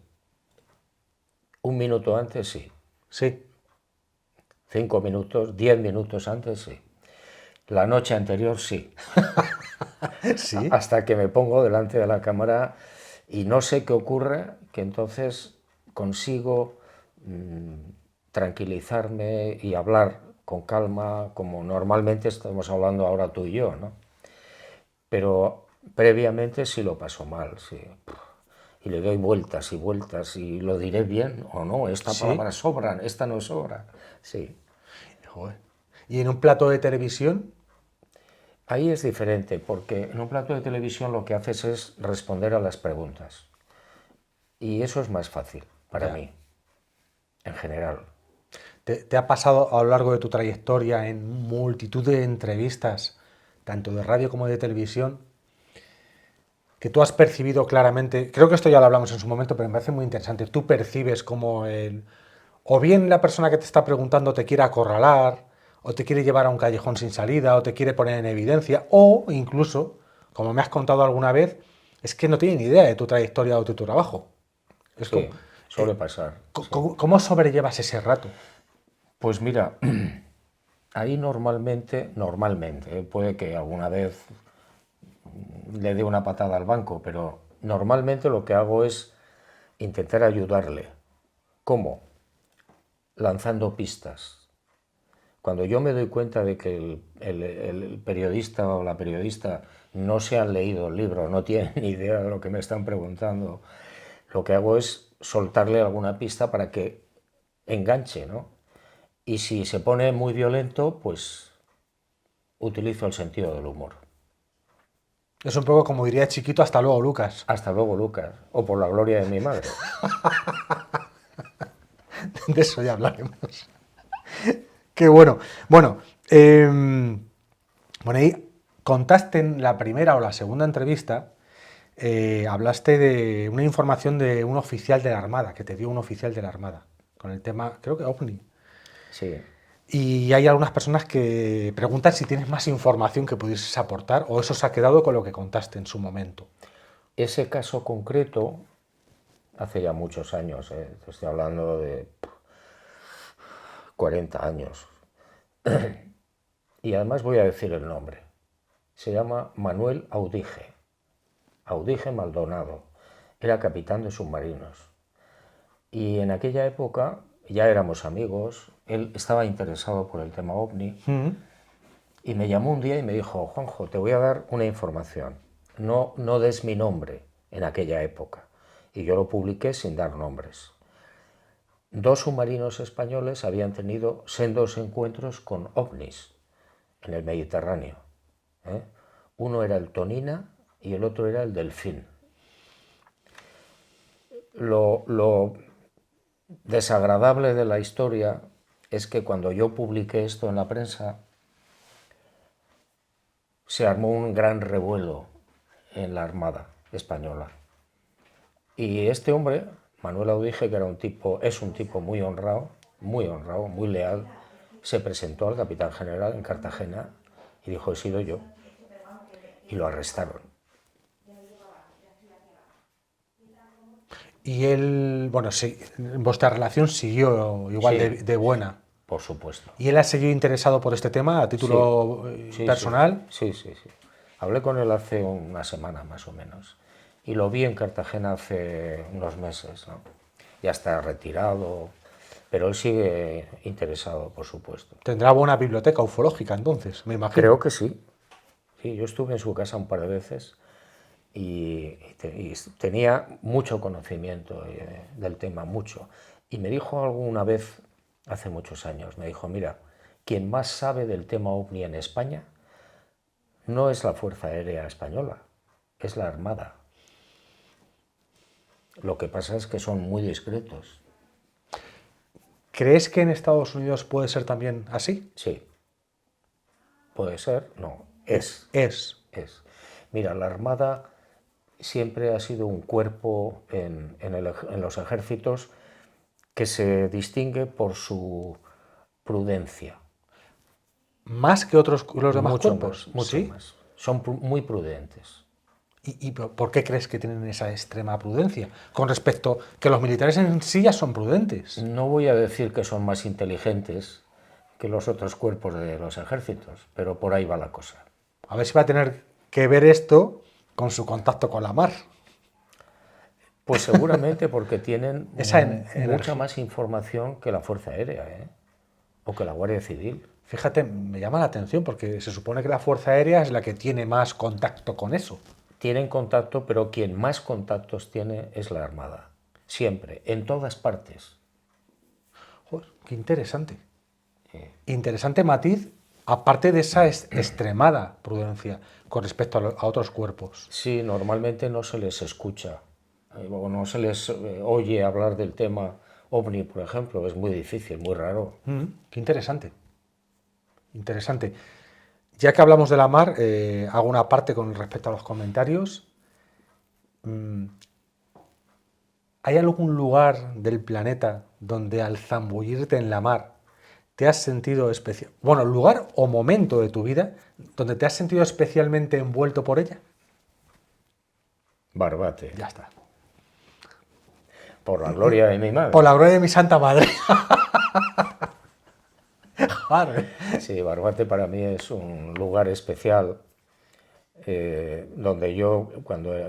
Un minuto antes sí, Sí, 5 minutos, 10 minutos antes sí. La noche anterior sí. sí. Hasta que me pongo delante de la cámara y no sé qué ocurre, que entonces consigo tranquilizarme y hablar con calma, como normalmente estamos hablando ahora tú y yo, ¿no? Pero previamente sí lo paso mal, sí. Y le doy vueltas y vueltas y lo diré bien o no, esta Sí. palabra sobra, esta no sobra, sí. Joder. Y en un plato de televisión, Ahí es diferente, porque en un plato de televisión lo que haces es responder a las preguntas. Y eso es más fácil para ya. mí, en general. ¿Te ha pasado a lo largo de tu trayectoria en multitud de entrevistas, tanto de radio como de televisión, que tú has percibido claramente, creo que esto ya lo hablamos en su momento, pero me parece muy interesante, tú percibes como o bien la persona que te está preguntando te quiere acorralar, o te quiere llevar a un callejón sin salida, o te quiere poner en evidencia, o incluso, como me has contado alguna vez, es que no tiene ni idea de tu trayectoria o de tu trabajo. Es como, Sí, suele pasar, sí. ¿cómo sobrellevas ese rato? Pues mira, ahí normalmente, puede que alguna vez le dé una patada al banco, pero normalmente lo que hago es intentar ayudarle. ¿Cómo? Lanzando pistas. Cuando yo me doy cuenta de que el periodista o la periodista no se han leído el libro, no tienen ni idea de lo que me están preguntando, lo que hago es soltarle alguna pista para que enganche, ¿no? Y si se pone muy violento, pues utilizo el sentido del humor. Es un poco como diría Chiquito, hasta luego, Lucas. Hasta luego, Lucas, o por la gloria de mi madre. De eso ya hablaremos. Qué bueno. Bueno, bueno, ahí contaste en la primera o la segunda entrevista, hablaste de una información de un oficial de la Armada, que te dio un oficial de la Armada, con el tema, creo que OVNI. Sí, Y hay algunas personas que preguntan si tienes más información que pudieses aportar o eso se ha quedado con lo que contaste en su momento. ese caso concreto, hace ya muchos años, te estoy hablando de 40 años, y además voy a decir el nombre. Se llama Manuel Audije, Audije Maldonado. Era capitán de submarinos. Y en aquella época ya éramos amigos, él estaba interesado por el tema OVNI, y me llamó un día y me dijo: Juanjo, te voy a dar una información, no des mi nombre en aquella época. Y yo lo publiqué sin dar nombres. 2 submarinos españoles habían tenido sendos encuentros con ovnis en el Mediterráneo, ¿eh? Uno era el Tonina y el otro era el Delfín. Lo desagradable de la historia es que cuando yo publiqué esto en la prensa, se armó un gran revuelo en la Armada española. Y este hombre, Manuel Audije, que era es un tipo muy honrado, muy leal, se presentó al capitán general en Cartagena y dijo: he sido yo. Y lo arrestaron. Y él, bueno, sí, vuestra relación siguió igual Sí, de buena. por supuesto. ¿Y él ha seguido interesado por este tema a Sí, título sí, sí, personal? sí, sí, sí. Hablé con él hace una semana más o menos y lo vi en Cartagena hace unos meses, ¿no? Ya está retirado, pero él sigue interesado, por supuesto. Tendrá buena biblioteca ufológica entonces, me imagino. Creo que sí. Sí, yo estuve en su casa un par de veces y tenía mucho conocimiento del tema, mucho. Y me dijo alguna vez, hace muchos años. Me dijo, mira, quien más sabe del tema OVNI en España no es la Fuerza Aérea Española, es la Armada. Lo que pasa es que son muy discretos. ¿Crees que en Estados Unidos puede ser también así? Sí. Puede ser, no, es. Es. Mira, la Armada siempre ha sido un cuerpo en los ejércitos que se distingue por su prudencia. ¿Más que los demás Mucho cuerpos? más, mucho ¿Sí? más. Son muy prudentes. ¿Y por qué crees que tienen esa extrema prudencia? Con respecto que los militares en sí ya son prudentes. No voy a decir que son más inteligentes que los otros cuerpos de los ejércitos, pero por ahí va la cosa. A ver si va a tener que ver esto con su contacto con la mar. Pues seguramente porque tienen Esa mucha energía. más información que la Fuerza Aérea, ¿eh? O que la Guardia Civil. Fíjate, me llama la atención porque se supone que la Fuerza Aérea es la que tiene más contacto con eso. Tienen contacto, pero quien más contactos tiene es la Armada. Siempre, en todas partes. Joder, qué interesante. Interesante matiz, aparte de esa extremada prudencia con respecto a otros cuerpos. Sí, normalmente no se les escucha, o no se les oye hablar del tema OVNI, por ejemplo. Es muy difícil, muy raro. Qué interesante. Interesante. Ya que hablamos de la mar, hago una parte con respecto a los comentarios. ¿Hay algún lugar del planeta donde al zambullirte en la mar te has sentido especial? Bueno, lugar o momento de tu vida donde te has sentido especialmente envuelto por ella. Barbate. Ya está. Por la gloria de mi madre. Por la gloria de mi santa madre. Madre. Sí, Barbate para mí es un lugar especial donde yo,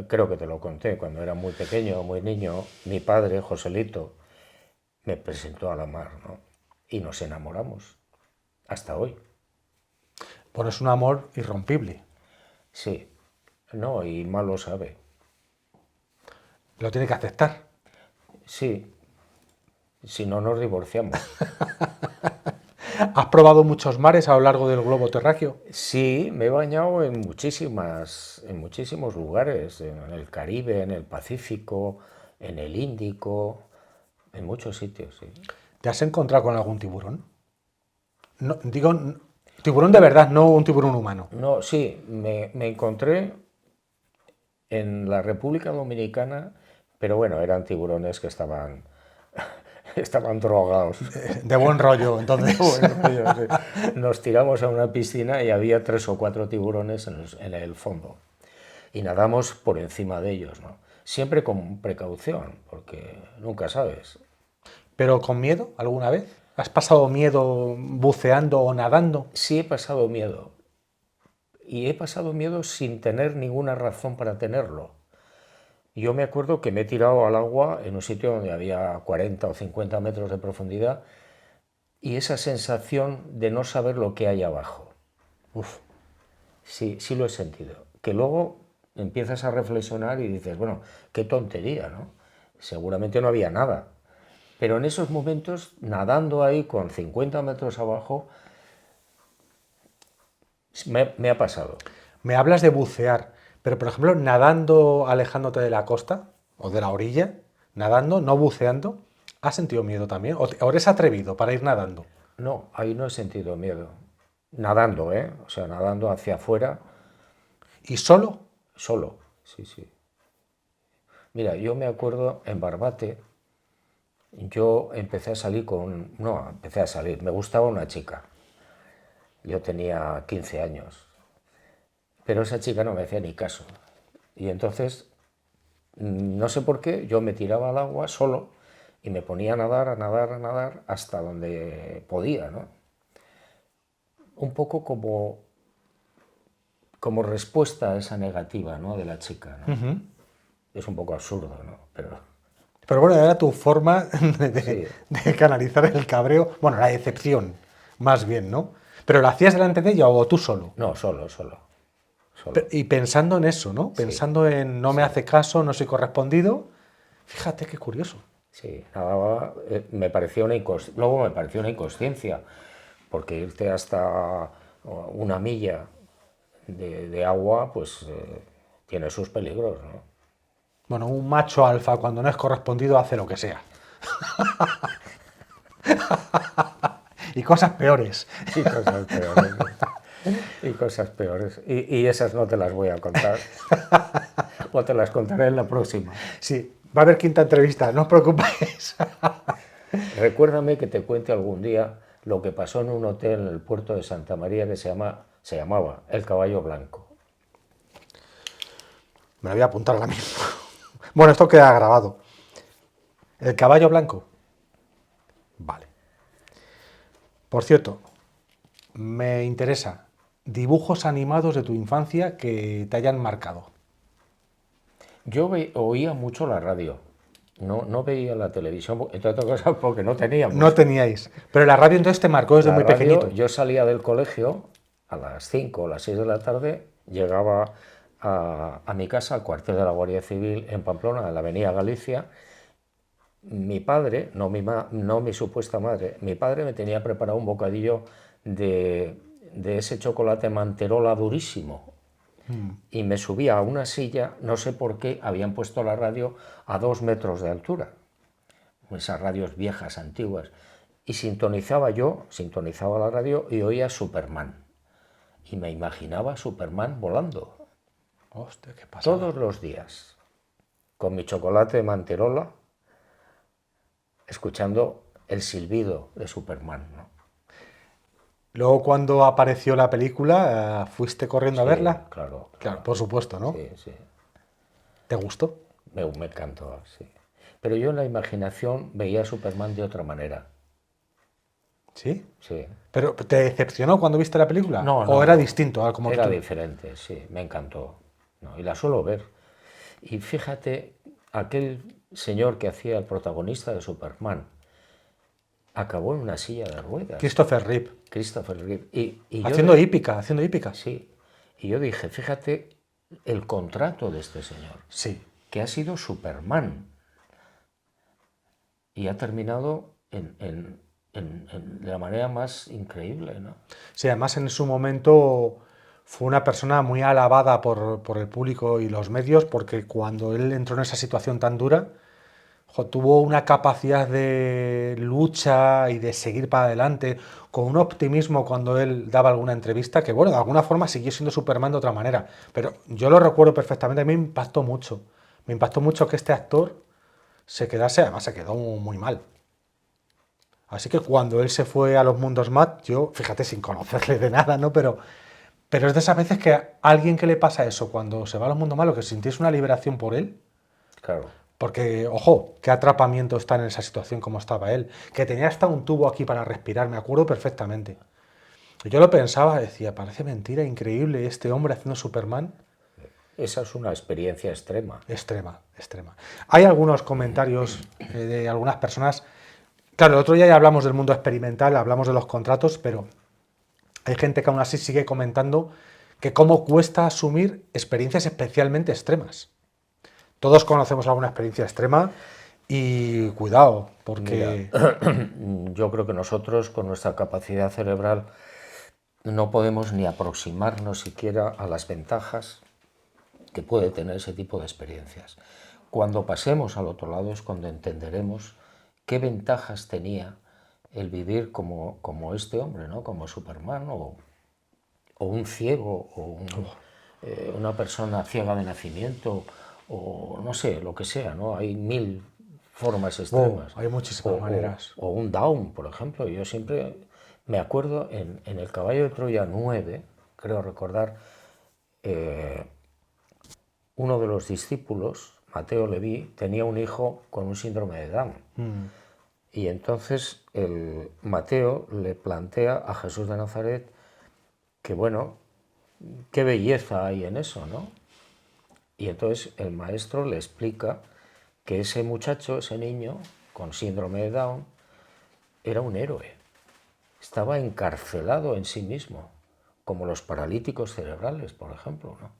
creo que te lo conté, cuando era muy pequeño, muy niño, mi padre, Joselito, me presentó a la mar, ¿no? Y nos enamoramos, hasta hoy. Bueno, es un amor irrompible. Sí, no, y mal lo sabe. Lo tiene que aceptar. Sí, si no nos divorciamos. ¿Has probado muchos mares a lo largo del globo terráqueo? Sí, me he bañado en muchísimos lugares, en el Caribe, en el Pacífico, en el Índico, en muchos sitios, sí. ¿Te has encontrado con algún tiburón? No, digo, tiburón de verdad, no un tiburón humano. No, sí, me encontré en la República Dominicana, pero bueno, eran tiburones que estaban drogados. De buen rollo, entonces. Nos tiramos a una piscina y había 3 o 4 tiburones en el fondo. Y nadamos por encima de ellos, ¿no? Siempre con precaución, porque nunca sabes. ¿Pero con miedo alguna vez? ¿Has pasado miedo buceando o nadando? Sí he pasado miedo. Y he pasado miedo sin tener ninguna razón para tenerlo. Yo me acuerdo que me he tirado al agua en un sitio donde había 40 o 50 metros de profundidad y esa sensación de no saber lo que hay abajo. Uf. Sí lo he sentido. Que luego empiezas a reflexionar y dices, bueno, qué tontería, ¿no? Seguramente no había nada. Pero en esos momentos, nadando ahí con 50 metros abajo, me ha pasado. Me hablas de bucear, pero por ejemplo, nadando alejándote de la costa o de la orilla, nadando, no buceando, ¿has sentido miedo también? ¿O eres atrevido para ir nadando? No, ahí no he sentido miedo. Nadando, ¿eh? O sea, nadando hacia afuera. ¿Y solo? Solo, sí. Mira, yo me acuerdo en Barbate, yo empecé a salir me gustaba una chica. Yo tenía 15 años, pero esa chica no me hacía ni caso. Y entonces, no sé por qué, yo me tiraba al agua solo y me ponía a nadar hasta donde podía, ¿no? Un poco como respuesta a esa negativa, ¿no?, de la chica, ¿no? Es un poco absurdo, ¿no? Pero bueno, era tu forma Sí. de canalizar el cabreo, bueno, la decepción, más bien, ¿no? ¿Pero lo hacías delante de ella o tú solo? No, solo. Y pensando en eso, ¿no? Pensando en no me hace caso, no soy correspondido. Fíjate qué curioso. Sí, nadaba, me parecía luego me pareció una inconsciencia, porque irte hasta una milla de agua, pues tiene sus peligros, ¿no? Bueno, un macho alfa cuando no es correspondido hace lo que sea. Y cosas peores. Y cosas peores, ¿no? Y cosas peores. Y esas no te las voy a contar, o te las contaré en la próxima. Sí, va a haber quinta entrevista, no os preocupéis. Recuérdame que te cuente algún día lo que pasó en un hotel en el puerto de Santa María que se llamaba El Caballo Blanco. Me lo voy a apuntar ahora mismo. Bueno, esto queda grabado. ¿El caballo blanco? Vale. Por cierto, me interesa dibujos animados de tu infancia que te hayan marcado. Yo oía mucho la radio, no veía la televisión, entre otras cosas porque no No teníamos. teníais. Pero la radio entonces te marcó desde La muy radio, pequeñito. yo salía del colegio a las 5 o las 6 de la tarde, llegaba a mi casa, al cuartel de la Guardia Civil en Pamplona, en la avenida Galicia. Mi padre, no mi supuesta madre, mi padre me tenía preparado un bocadillo de ese chocolate Manterola durísimo. Y me subía a una silla, no sé por qué, habían puesto la radio a 2 metros de altura, esas radios viejas, antiguas, y sintonizaba la radio y oía Superman. Y me imaginaba a Superman volando Hostia, qué pasada. todos los días, con mi chocolate de Manterola, escuchando el silbido de Superman, ¿no? Luego cuando apareció la película, ¿fuiste corriendo a Sí, verla? claro, Claro, por supuesto, ¿no? sí, sí, ¿Te gustó? me encantó, sí. Pero yo en la imaginación veía a Superman de otra manera, ¿Sí? sí. ¿Pero te decepcionó cuando viste la película? No, ¿O no, era no. distinto a como Era tú? diferente, sí, me encantó. No, y la suelo ver. Y fíjate, aquel señor que hacía el protagonista de Superman acabó en una silla de ruedas, Christopher Reeve. Christopher Reeve. Y yo, Haciendo hípica, haciendo hípica. sí, y yo dije, fíjate el contrato de este señor, Sí. que ha sido Superman y ha terminado de la manera más increíble, ¿no? Sí, además en su momento fue una persona muy alabada por el público y los medios porque cuando él entró en esa situación tan dura, tuvo una capacidad de lucha y de seguir para adelante, con un optimismo cuando él daba alguna entrevista, que bueno, de alguna forma siguió siendo Superman de otra manera, pero yo lo recuerdo perfectamente, a mí me impactó mucho que este actor se quedase, además se quedó muy mal. Así que cuando él se fue a los mundos Mat, yo, fíjate, sin conocerle de nada, ¿no? Pero es de esas veces que a alguien que le pasa eso, cuando se va a los mundos malos, que sintiese una liberación por él, Claro. porque, ojo, qué atrapamiento está en esa situación como estaba él, que tenía hasta un tubo aquí para respirar, me acuerdo perfectamente. Y yo lo pensaba, decía, parece mentira, increíble, este hombre haciendo Superman, Esa es una experiencia extrema. extrema, extrema. Hay algunos comentarios de algunas personas. Claro, el otro día ya hablamos del mundo experimental, hablamos de los contratos, pero hay gente que aún así sigue comentando que cómo cuesta asumir experiencias especialmente extremas. Todos conocemos alguna experiencia extrema y cuidado, porque... Mira, yo creo que nosotros con nuestra capacidad cerebral no podemos ni aproximarnos siquiera a las ventajas que puede tener ese tipo de experiencias. Cuando pasemos al otro lado es cuando entenderemos qué ventajas tenía el vivir como este hombre, ¿no? Como Superman o un ciego o una persona ciega de nacimiento o no sé, lo que sea, ¿no? Hay mil formas extremas. hay muchísimas maneras. O un Down, por ejemplo. Yo siempre me acuerdo en el Caballo de Troya 9, creo recordar, uno de los discípulos, Mateo Leví, tenía un hijo con un síndrome de Down. Y entonces Mateo le plantea a Jesús de Nazaret que, bueno, qué belleza hay en eso, ¿no? Y entonces el maestro le explica que ese muchacho, ese niño con síndrome de Down, era un héroe. Estaba encarcelado en sí mismo, como los paralíticos cerebrales, por ejemplo, ¿no?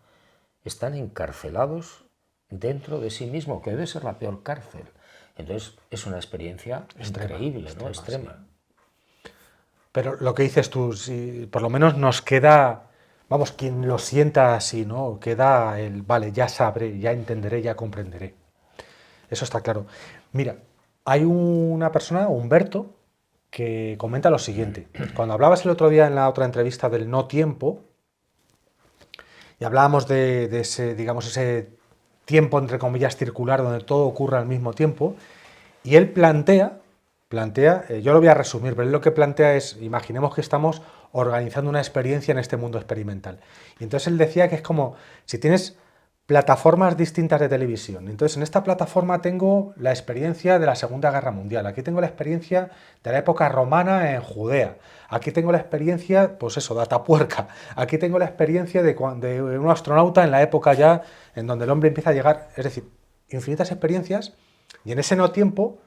Están encarcelados dentro de sí mismo, que debe ser la peor cárcel. Entonces es una experiencia increíble, ¿no? Extrema. Sí. Pero lo que dices tú, si por lo menos nos queda, vamos, quien lo sienta así, ¿no? Queda el, vale, ya sabré, ya entenderé, ya comprenderé. Eso está claro. Mira, hay una persona, Humberto, que comenta lo siguiente. Cuando hablabas el otro día en la otra entrevista del no tiempo, y hablábamos de ese, digamos, ese tiempo, entre comillas, circular, donde todo ocurre al mismo tiempo, y él yo lo voy a resumir, pero él lo que plantea es, imaginemos que estamos organizando una experiencia en este mundo experimental. Y entonces él decía que es como si tienes plataformas distintas de televisión. Entonces en esta plataforma tengo la experiencia de la Segunda Guerra Mundial, aquí tengo la experiencia de la época romana en Judea, aquí tengo la experiencia, pues eso, de Atapuerca, aquí tengo la experiencia de un astronauta en la época ya en donde el hombre empieza a llegar, es decir, infinitas experiencias, y en ese no tiempo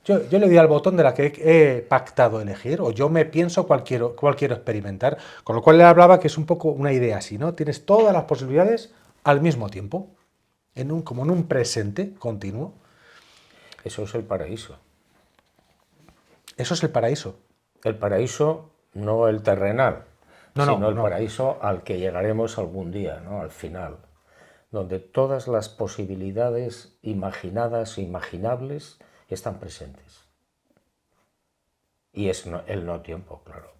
yo le doy al botón de la que he pactado elegir, o yo me pienso cuál quiero experimentar, con lo cual le hablaba que es un poco una idea así, ¿no? Tienes todas las posibilidades al mismo tiempo, como en un presente continuo. Eso es el paraíso. Eso es el paraíso. El paraíso, no el terrenal, sino el no. paraíso al que llegaremos algún día, ¿no? Al final, donde todas las posibilidades imaginadas e imaginables están presentes. Y es el no tiempo, claro.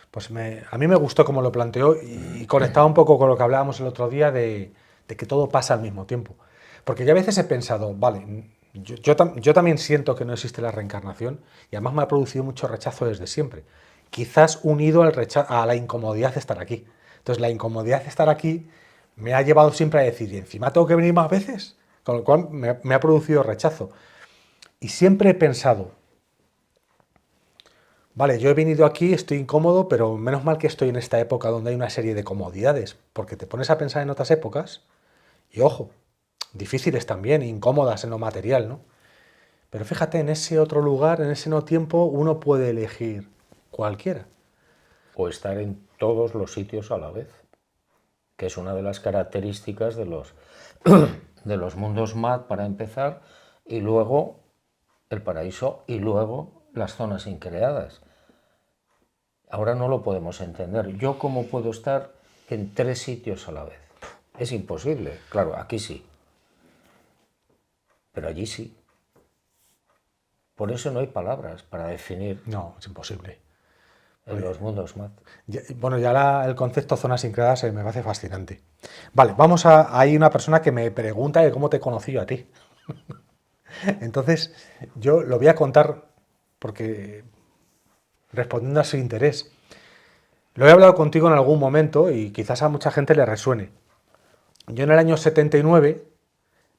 Pues a mí me gustó cómo lo planteó y conectaba un poco con lo que hablábamos el otro día de que todo pasa al mismo tiempo. Porque yo a veces he pensado, vale, yo también siento que no existe la reencarnación y además me ha producido mucho rechazo desde siempre. Quizás unido a la incomodidad de estar aquí. Entonces la incomodidad de estar aquí me ha llevado siempre a decir, y encima tengo que venir más veces, con lo cual me ha producido rechazo. Y siempre he pensado, vale, yo he venido aquí, estoy incómodo, pero menos mal que estoy en esta época donde hay una serie de comodidades, porque te pones a pensar en otras épocas, y ojo, difíciles también, incómodas en lo material, ¿no? Pero fíjate, en ese otro lugar, en ese no tiempo, uno puede elegir cualquiera. O estar en todos los sitios a la vez, que es una de las características de los mundos MAD para empezar, y luego el paraíso, y luego las zonas increadas. Ahora no lo podemos entender. ¿Yo cómo puedo estar en 3 sitios a la vez? Es imposible. Claro, aquí sí. Pero allí sí. Por eso no hay palabras para definir. No, es imposible. En los mundos MAD. Bueno, ya el concepto zonas increadas me parece fascinante. Vale, hay una persona que me pregunta de cómo te conocí yo a ti. Entonces, yo lo voy a contar porque respondiendo a su interés. Lo he hablado contigo en algún momento y quizás a mucha gente le resuene. Yo en el año 79,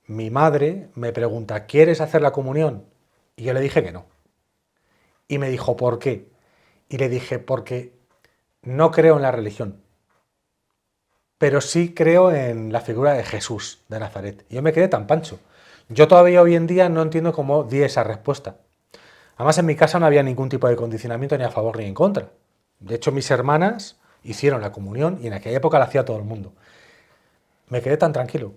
mi madre me pregunta, ¿quieres hacer la comunión? Y yo le dije que no. Y me dijo, ¿por qué? Y le dije, porque no creo en la religión, pero sí creo en la figura de Jesús de Nazaret. Y yo me quedé tan pancho. Yo todavía hoy en día no entiendo cómo di esa respuesta. Además, en mi casa no había ningún tipo de condicionamiento ni a favor ni en contra. De hecho, mis hermanas hicieron la comunión y en aquella época la hacía todo el mundo. Me quedé tan tranquilo.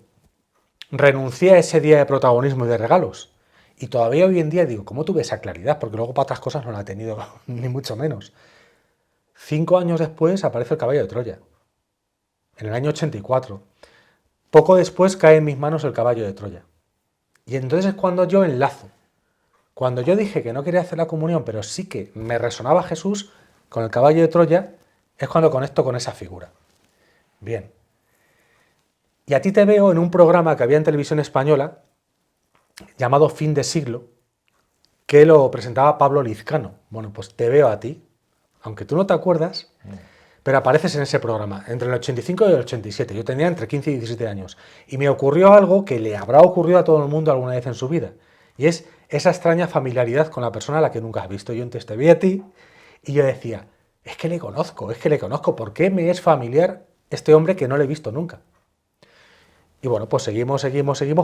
Renuncié a ese día de protagonismo y de regalos. Y todavía hoy en día digo, ¿cómo tuve esa claridad? Porque luego para otras cosas no la he tenido, ni mucho menos. 5 años después aparece el caballo de Troya. En el año 84. Poco después cae en mis manos el caballo de Troya. Y entonces es cuando yo enlazo. Cuando yo dije que no quería hacer la comunión, pero sí que me resonaba Jesús con el caballo de Troya, es cuando conecto con esa figura. Bien. Y a ti te veo en un programa que había en televisión española, llamado Fin de Siglo, que lo presentaba Pablo Lizcano. Bueno, pues te veo a ti, aunque tú no te acuerdas, pero apareces en ese programa, entre el 85 y el 87. Yo tenía entre 15 y 17 años. Y me ocurrió algo que le habrá ocurrido a todo el mundo alguna vez en su vida. Y es esa extraña familiaridad con la persona a la que nunca has visto. Yo entonces te vi a ti y yo decía, es que le conozco, ¿por qué me es familiar este hombre que no le he visto nunca? Y bueno, pues seguimos,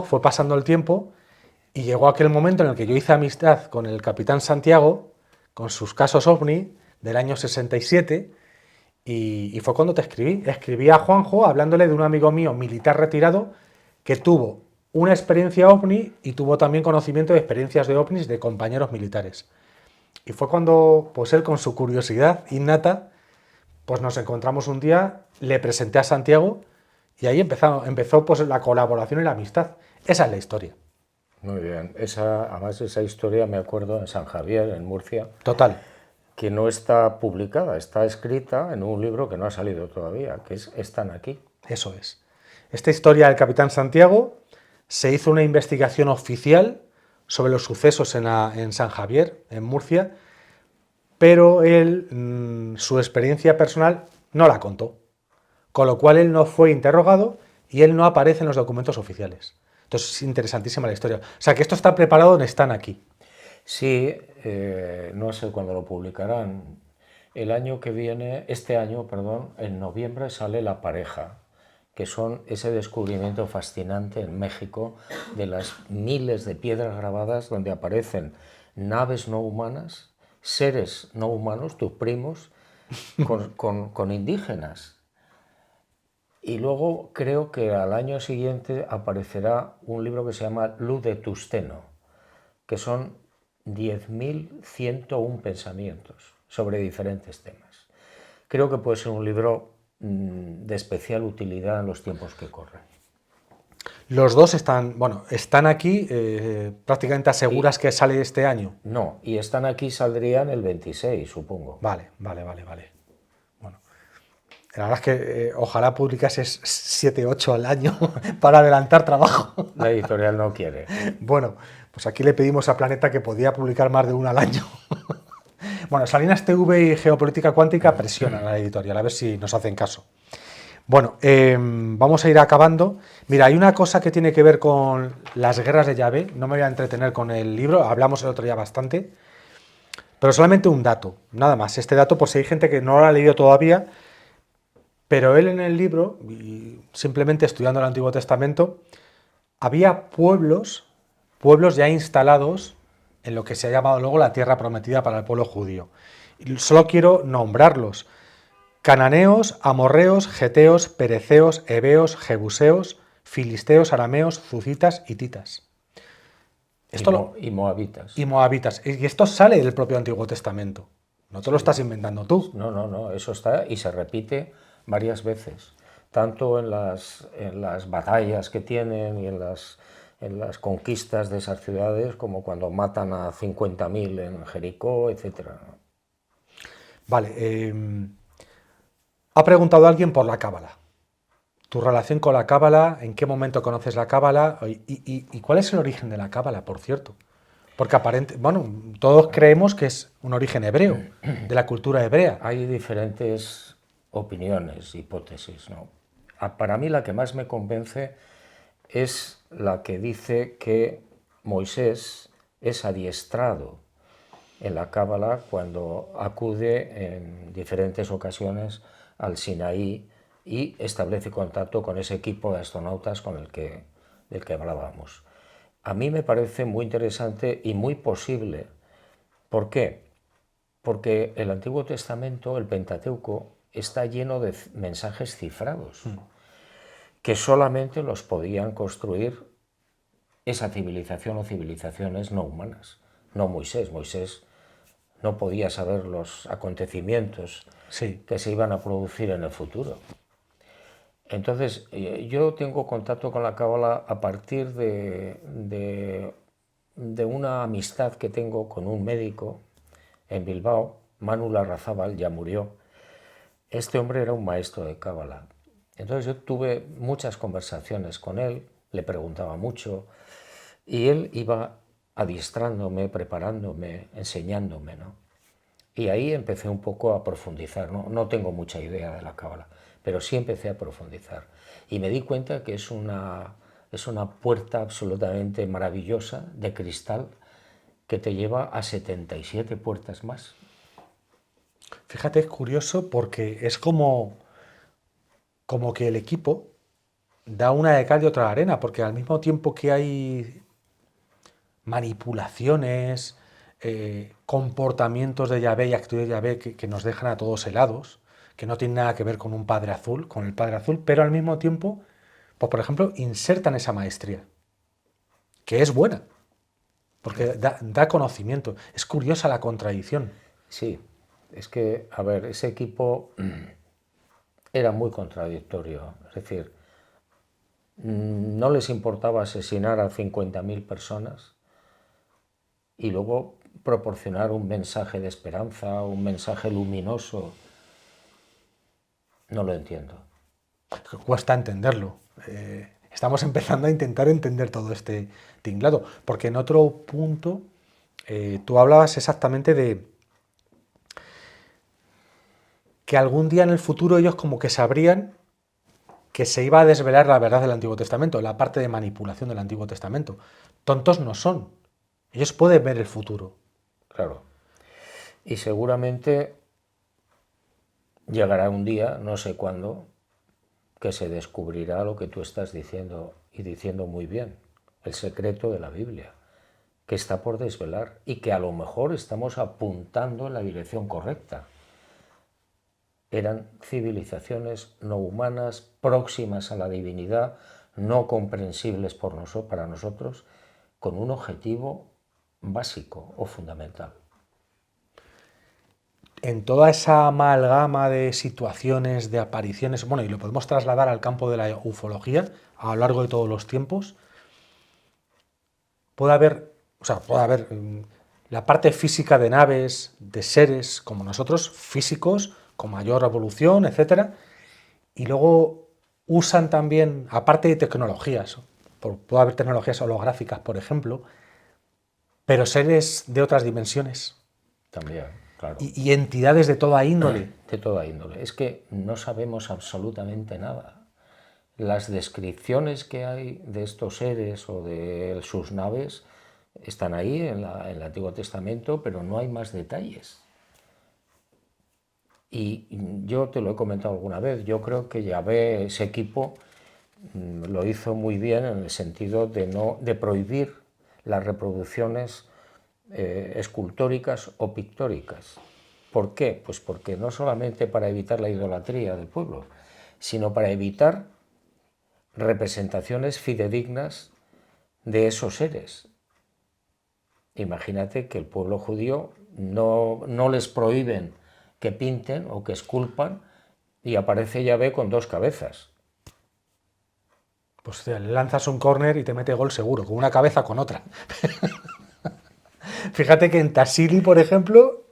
fue pasando el tiempo y llegó aquel momento en el que yo hice amistad con el capitán Santiago, con sus casos OVNI del año 67, y fue cuando te escribí. Escribí a Juanjo hablándole de un amigo mío militar retirado que tuvo una experiencia ovni y tuvo también conocimiento de experiencias de ovnis de compañeros militares. Y fue cuando, pues él con su curiosidad innata, pues nos encontramos un día, le presenté a Santiago y ahí empezó pues la colaboración y la amistad. Esa es la historia. Muy bien. Además, esa historia me acuerdo en San Javier, en Murcia, Total, que no está publicada, está escrita en un libro que no ha salido todavía, que es Están aquí. eso es. Esta historia del capitán Santiago se hizo una investigación oficial sobre los sucesos en San Javier, en Murcia, pero él, su experiencia personal no la contó, con lo cual él no fue interrogado y él no aparece en los documentos oficiales. Entonces es interesantísima la historia. O sea que esto está preparado en Están aquí. Sí, no sé cuándo lo publicarán. El año que viene, este año, perdón, en noviembre sale La Pareja, que son ese descubrimiento fascinante en México de las miles de piedras grabadas donde aparecen naves no humanas, seres no humanos, tus primos, con indígenas. Y luego creo que al año siguiente aparecerá un libro que se llama Luz de Tusteno, que son 10.101 pensamientos sobre diferentes temas. Creo que puede ser un libro de especial utilidad en los tiempos que corren. Los dos están, bueno, están aquí, prácticamente aseguras que sale este año. No, y Están aquí saldrían el 26, supongo. Vale. Bueno, la verdad es que ojalá publicases 7, 8 al año para adelantar trabajo. La editorial no quiere. Bueno, pues aquí le pedimos a Planeta que podía publicar más de uno al año. Bueno, Salinas TV y Geopolítica Cuántica presionan a la editorial, a ver si nos hacen caso. Bueno, vamos a ir acabando. Mira, hay una cosa que tiene que ver con las guerras de Yahvé. No me voy a entretener con el libro, hablamos el otro día bastante, pero solamente un dato, nada más. Este dato, por si hay gente que no lo ha leído todavía, pero él en el libro, y simplemente estudiando el Antiguo Testamento, había pueblos ya instalados en lo que se ha llamado luego la tierra prometida para el pueblo judío. Y solo quiero nombrarlos: cananeos, amorreos, geteos, pereceos, heveos, jebuseos, filisteos, arameos, zucitas, hititas. Y moabitas. Y moabitas. Y esto sale del propio Antiguo Testamento. No te lo estás inventando tú. No, eso está y se repite varias veces, tanto en las batallas que tienen y en las conquistas de esas ciudades, como cuando matan a 50.000 en Jericó, etc. Vale, ha preguntado alguien por la Cábala. Tu relación con la Cábala, en qué momento conoces la Cábala y cuál es el origen de la Cábala, por cierto. Porque todos creemos que es un origen hebreo, de la cultura hebrea. Hay diferentes opiniones, hipótesis, ¿no? Para mí la que más me convence es la que dice que Moisés es adiestrado en la Cábala cuando acude en diferentes ocasiones al Sinaí y establece contacto con ese equipo de astronautas del que hablábamos. A mí me parece muy interesante y muy posible. ¿Por qué? Porque el Antiguo Testamento, el Pentateuco, está lleno de mensajes cifrados que solamente los podían construir esa civilización o civilizaciones no humanas, no Moisés. Moisés no podía saber los acontecimientos que se iban a producir en el futuro. Entonces, yo tengo contacto con la Cábala a partir de una amistad que tengo con un médico en Bilbao, Manu Larrazábal, ya murió. Este hombre era un maestro de Cábala. Entonces yo tuve muchas conversaciones con él, le preguntaba mucho, y él iba adiestrándome, preparándome, enseñándome, ¿no? Y ahí empecé un poco a profundizar, ¿no? No tengo mucha idea de la Cábala, pero sí empecé a profundizar. Y me di cuenta que es una puerta absolutamente maravillosa de cristal que te lleva a 77 puertas más. Fíjate, es curioso porque es como que el equipo da una de cal y otra de arena, porque al mismo tiempo que hay manipulaciones, comportamientos de Yahvé y actitudes de Yahvé que nos dejan a todos helados, que no tienen nada que ver con un padre azul, con el padre azul, pero al mismo tiempo, pues por ejemplo, insertan esa maestría. que es buena, porque da conocimiento. Es curiosa la contradicción. Sí, es que, a ver, ese equipo era muy contradictorio. Es decir, no les importaba asesinar a 50.000 personas y luego proporcionar un mensaje de esperanza, un mensaje luminoso. No lo entiendo. Cuesta entenderlo. Estamos empezando a intentar entender todo este tinglado, porque en otro punto tú hablabas exactamente de que algún día en el futuro ellos como que sabrían que se iba a desvelar la verdad del Antiguo Testamento, la parte de manipulación del Antiguo Testamento. Tontos no son. Ellos pueden ver el futuro. Claro. Y seguramente llegará un día, no sé cuándo, que se descubrirá lo que tú estás diciendo, y diciendo muy bien, el secreto de la Biblia, que está por desvelar y que a lo mejor estamos apuntando en la dirección correcta. Eran civilizaciones no humanas, próximas a la divinidad, no comprensibles para nosotros, con un objetivo básico o fundamental. En toda esa amalgama de situaciones, de apariciones, bueno, y lo podemos trasladar al campo de la ufología a lo largo de todos los tiempos, puede haber la parte física de naves, de seres como nosotros, físicos, con mayor evolución, etcétera, y luego usan también, aparte de tecnologías, puede haber tecnologías holográficas, por ejemplo, pero seres de otras dimensiones. También, claro. Y entidades de toda índole. De toda índole. Es que no sabemos absolutamente nada. Las descripciones que hay de estos seres o de sus naves están ahí en el Antiguo Testamento, pero no hay más detalles. Y yo te lo he comentado alguna vez, yo creo que Yahvé, ese equipo, lo hizo muy bien en el sentido de prohibir las reproducciones escultóricas o pictóricas. ¿Por qué? Pues porque no solamente para evitar la idolatría del pueblo, sino para evitar representaciones fidedignas de esos seres. Imagínate que el pueblo judío no les prohíben que pinten o que esculpan y aparece Yahvé con dos cabezas. Pues le lanzas un córner y te mete gol seguro, con una cabeza o con otra. Fíjate que en Tassili, por ejemplo...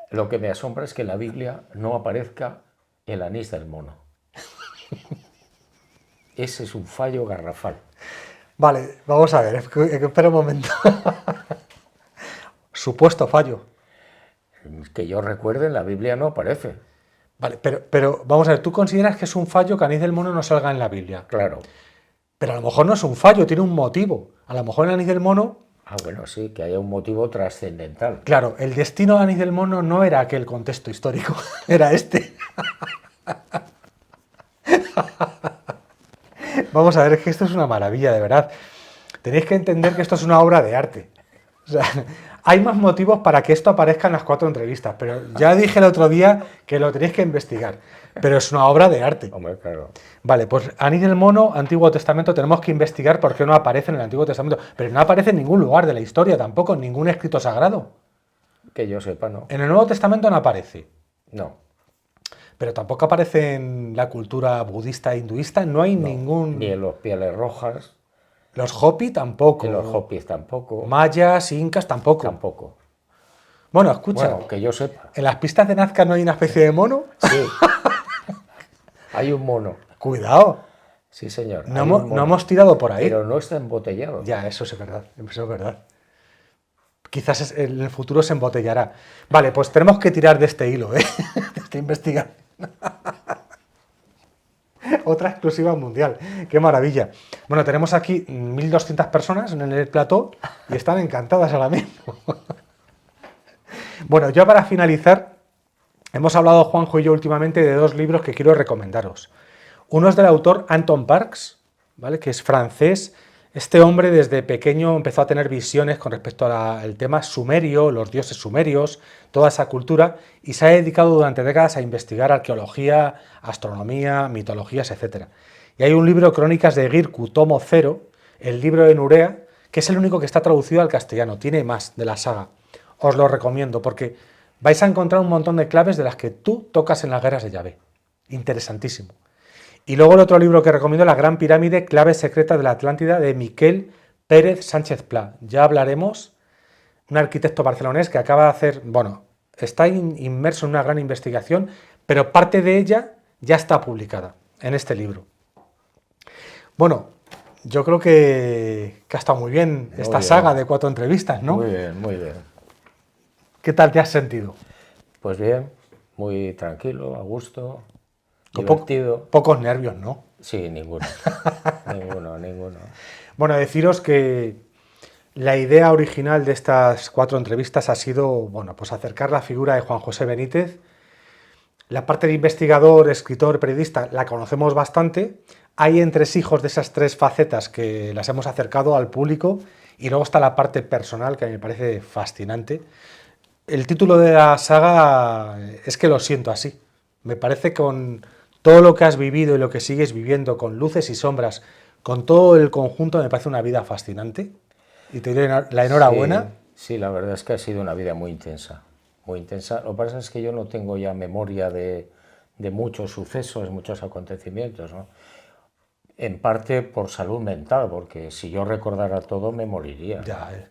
Lo que me asombra es que en la Biblia no aparezca el anís del mono. Ese es un fallo garrafal. Vale, vamos a ver, espera un momento. Supuesto fallo. Que yo recuerde, en la Biblia no aparece. Vale, pero vamos a ver, ¿tú consideras que es un fallo que anís del mono no salga en la Biblia? Claro. Pero a lo mejor no es un fallo, tiene un motivo. A lo mejor el anís del mono... Ah, bueno, sí, que haya un motivo trascendental. Claro, el destino de anís del mono no era aquel contexto histórico, era este. Vamos a ver, es que esto es una maravilla, de verdad. Tenéis que entender que esto es una obra de arte. O sea, hay más motivos para que esto aparezca en las 4 entrevistas, pero ya dije el otro día que lo tenéis que investigar. Pero es una obra de arte. Hombre, claro. Vale, pues anís del mono, Antiguo Testamento, tenemos que investigar por qué no aparece en el Antiguo Testamento. Pero no aparece en ningún lugar de la historia tampoco, en ningún escrito sagrado. Que yo sepa, no. En el Nuevo Testamento no aparece. No. Pero tampoco aparece en la cultura budista e hinduista, no hay ningún... Ni en los pieles rojas. Los Hopi tampoco. En los Hopis tampoco. Mayas, incas tampoco. Tampoco. Bueno, escucha. Bueno, que yo sepa. ¿En las pistas de Nazca no hay una especie de mono? Sí. Hay un mono. Cuidado. Sí, señor. No hemos tirado por ahí. Pero no está embotellado. Ya, eso es verdad. Eso es verdad. Quizás en el futuro se embotellará. Vale, pues tenemos que tirar de este hilo, ¿eh? De esta investigación. Otra exclusiva mundial. ¡Qué maravilla! Bueno, tenemos aquí 1.200 personas en el plató y están encantadas ahora mismo. Bueno, ya para finalizar, hemos hablado Juanjo y yo últimamente de 2 libros que quiero recomendaros. Uno es del autor Anton Parks, ¿vale? Que es francés. Este hombre desde pequeño empezó a tener visiones con respecto al tema sumerio, los dioses sumerios, toda esa cultura, y se ha dedicado durante décadas a investigar arqueología, astronomía, mitologías, etc. Y hay un libro, Crónicas de Girku, tomo 0, el libro de Nurea, que es el único que está traducido al castellano, tiene más de la saga. Os lo recomiendo porque vais a encontrar un montón de claves de las que tú tocas en las guerras de Yahvé. Interesantísimo. Y luego el otro libro que recomiendo, La Gran Pirámide, claves secretas de la Atlántida, de Miquel Pérez Sánchez Pla. Ya hablaremos, un arquitecto barcelonés que acaba de hacer, bueno, está inmerso en una gran investigación, pero parte de ella ya está publicada en este libro. Bueno, yo creo que ha estado muy bien esta saga de 4 entrevistas, ¿no? Muy bien, muy bien. ¿Qué tal te has sentido? Pues bien, muy tranquilo, a gusto, divertido. Pocos nervios, ¿no? Sí, ninguno. ninguno. Bueno, deciros que la idea original de estas 4 entrevistas ha sido, bueno, pues acercar la figura de Juan José Benítez. La parte de investigador, escritor, periodista la conocemos bastante. Hay entresijos de esas 3 facetas que las hemos acercado al público y luego está la parte personal que me parece fascinante. El título de la saga es que lo siento así. Me parece con todo lo que has vivido y lo que sigues viviendo, con luces y sombras, con todo el conjunto, me parece una vida fascinante. Y te doy la enhorabuena. Sí, la verdad es que ha sido una vida muy intensa. Muy intensa. Lo que pasa es que yo no tengo ya memoria de muchos sucesos, muchos acontecimientos, ¿no? En parte por salud mental, porque si yo recordara todo me moriría. Ya,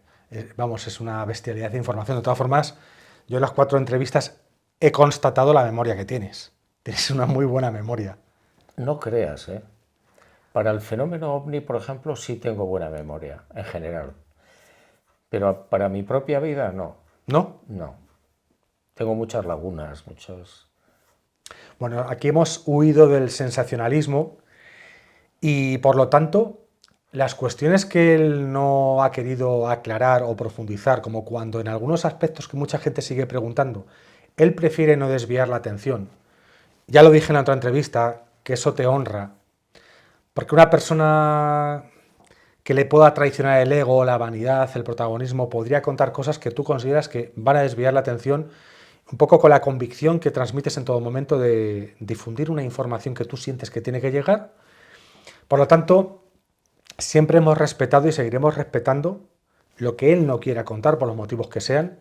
vamos, es una bestialidad de información. De todas formas, yo en las 4 entrevistas he constatado la memoria que tienes. Tienes una muy buena memoria. No creas, ¿eh? Para el fenómeno ovni, por ejemplo, sí tengo buena memoria, en general. Pero para mi propia vida, no. ¿No? No. Tengo muchas lagunas, muchos... Bueno, aquí hemos huido del sensacionalismo y, por lo tanto, las cuestiones que él no ha querido aclarar o profundizar, como cuando en algunos aspectos que mucha gente sigue preguntando, él prefiere no desviar la atención. Ya lo dije en otra entrevista, que eso te honra, porque una persona que le pueda traicionar el ego, la vanidad, el protagonismo, podría contar cosas que tú consideras que van a desviar la atención, un poco con la convicción que transmites en todo momento de difundir una información que tú sientes que tiene que llegar. Por lo tanto, siempre hemos respetado y seguiremos respetando lo que él no quiera contar, por los motivos que sean,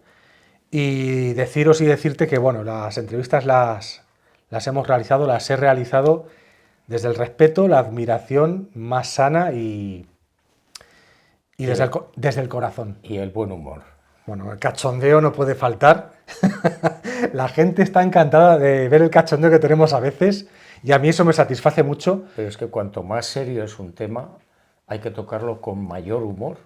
y deciros y decirte que, bueno, las entrevistas las hemos realizado, las he realizado desde el respeto, la admiración más sana y desde el corazón. Y el buen humor. Bueno, el cachondeo no puede faltar. La gente está encantada de ver el cachondeo que tenemos a veces y a mí eso me satisface mucho. Pero es que cuanto más serio es un tema, hay que tocarlo con mayor humor.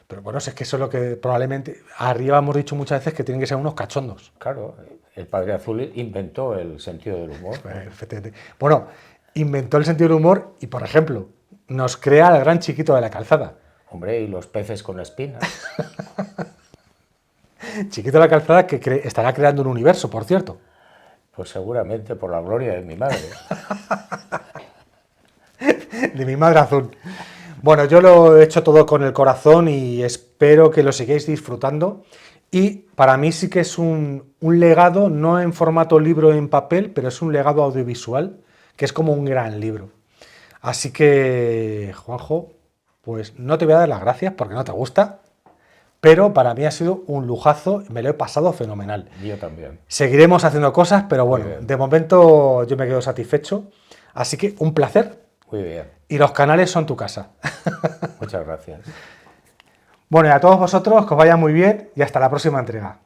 Pero bueno, es que eso es lo que probablemente arriba hemos dicho muchas veces, que tienen que ser unos cachondos. Claro, el Padre Azul inventó el sentido del humor. Efectivamente. Bueno, inventó el sentido del humor y, por ejemplo, nos crea al gran Chiquito de la Calzada. Hombre, y los peces con espinas. Chiquito de la Calzada que estará creando un universo, por cierto. Pues seguramente por la gloria de mi madre. De mi madre azul. Bueno, yo lo he hecho todo con el corazón y espero que lo sigáis disfrutando. Y para mí sí que es un legado, no en formato libro en papel, pero es un legado audiovisual, que es como un gran libro. Así que, Juanjo, pues no te voy a dar las gracias porque no te gusta, pero para mí ha sido un lujazo, me lo he pasado fenomenal. Yo también. Seguiremos haciendo cosas, pero bueno, de momento yo me quedo satisfecho. Así que un placer. Muy bien. Y los canales son tu casa. Muchas gracias. Bueno, y a todos vosotros que os vaya muy bien y hasta la próxima entrega.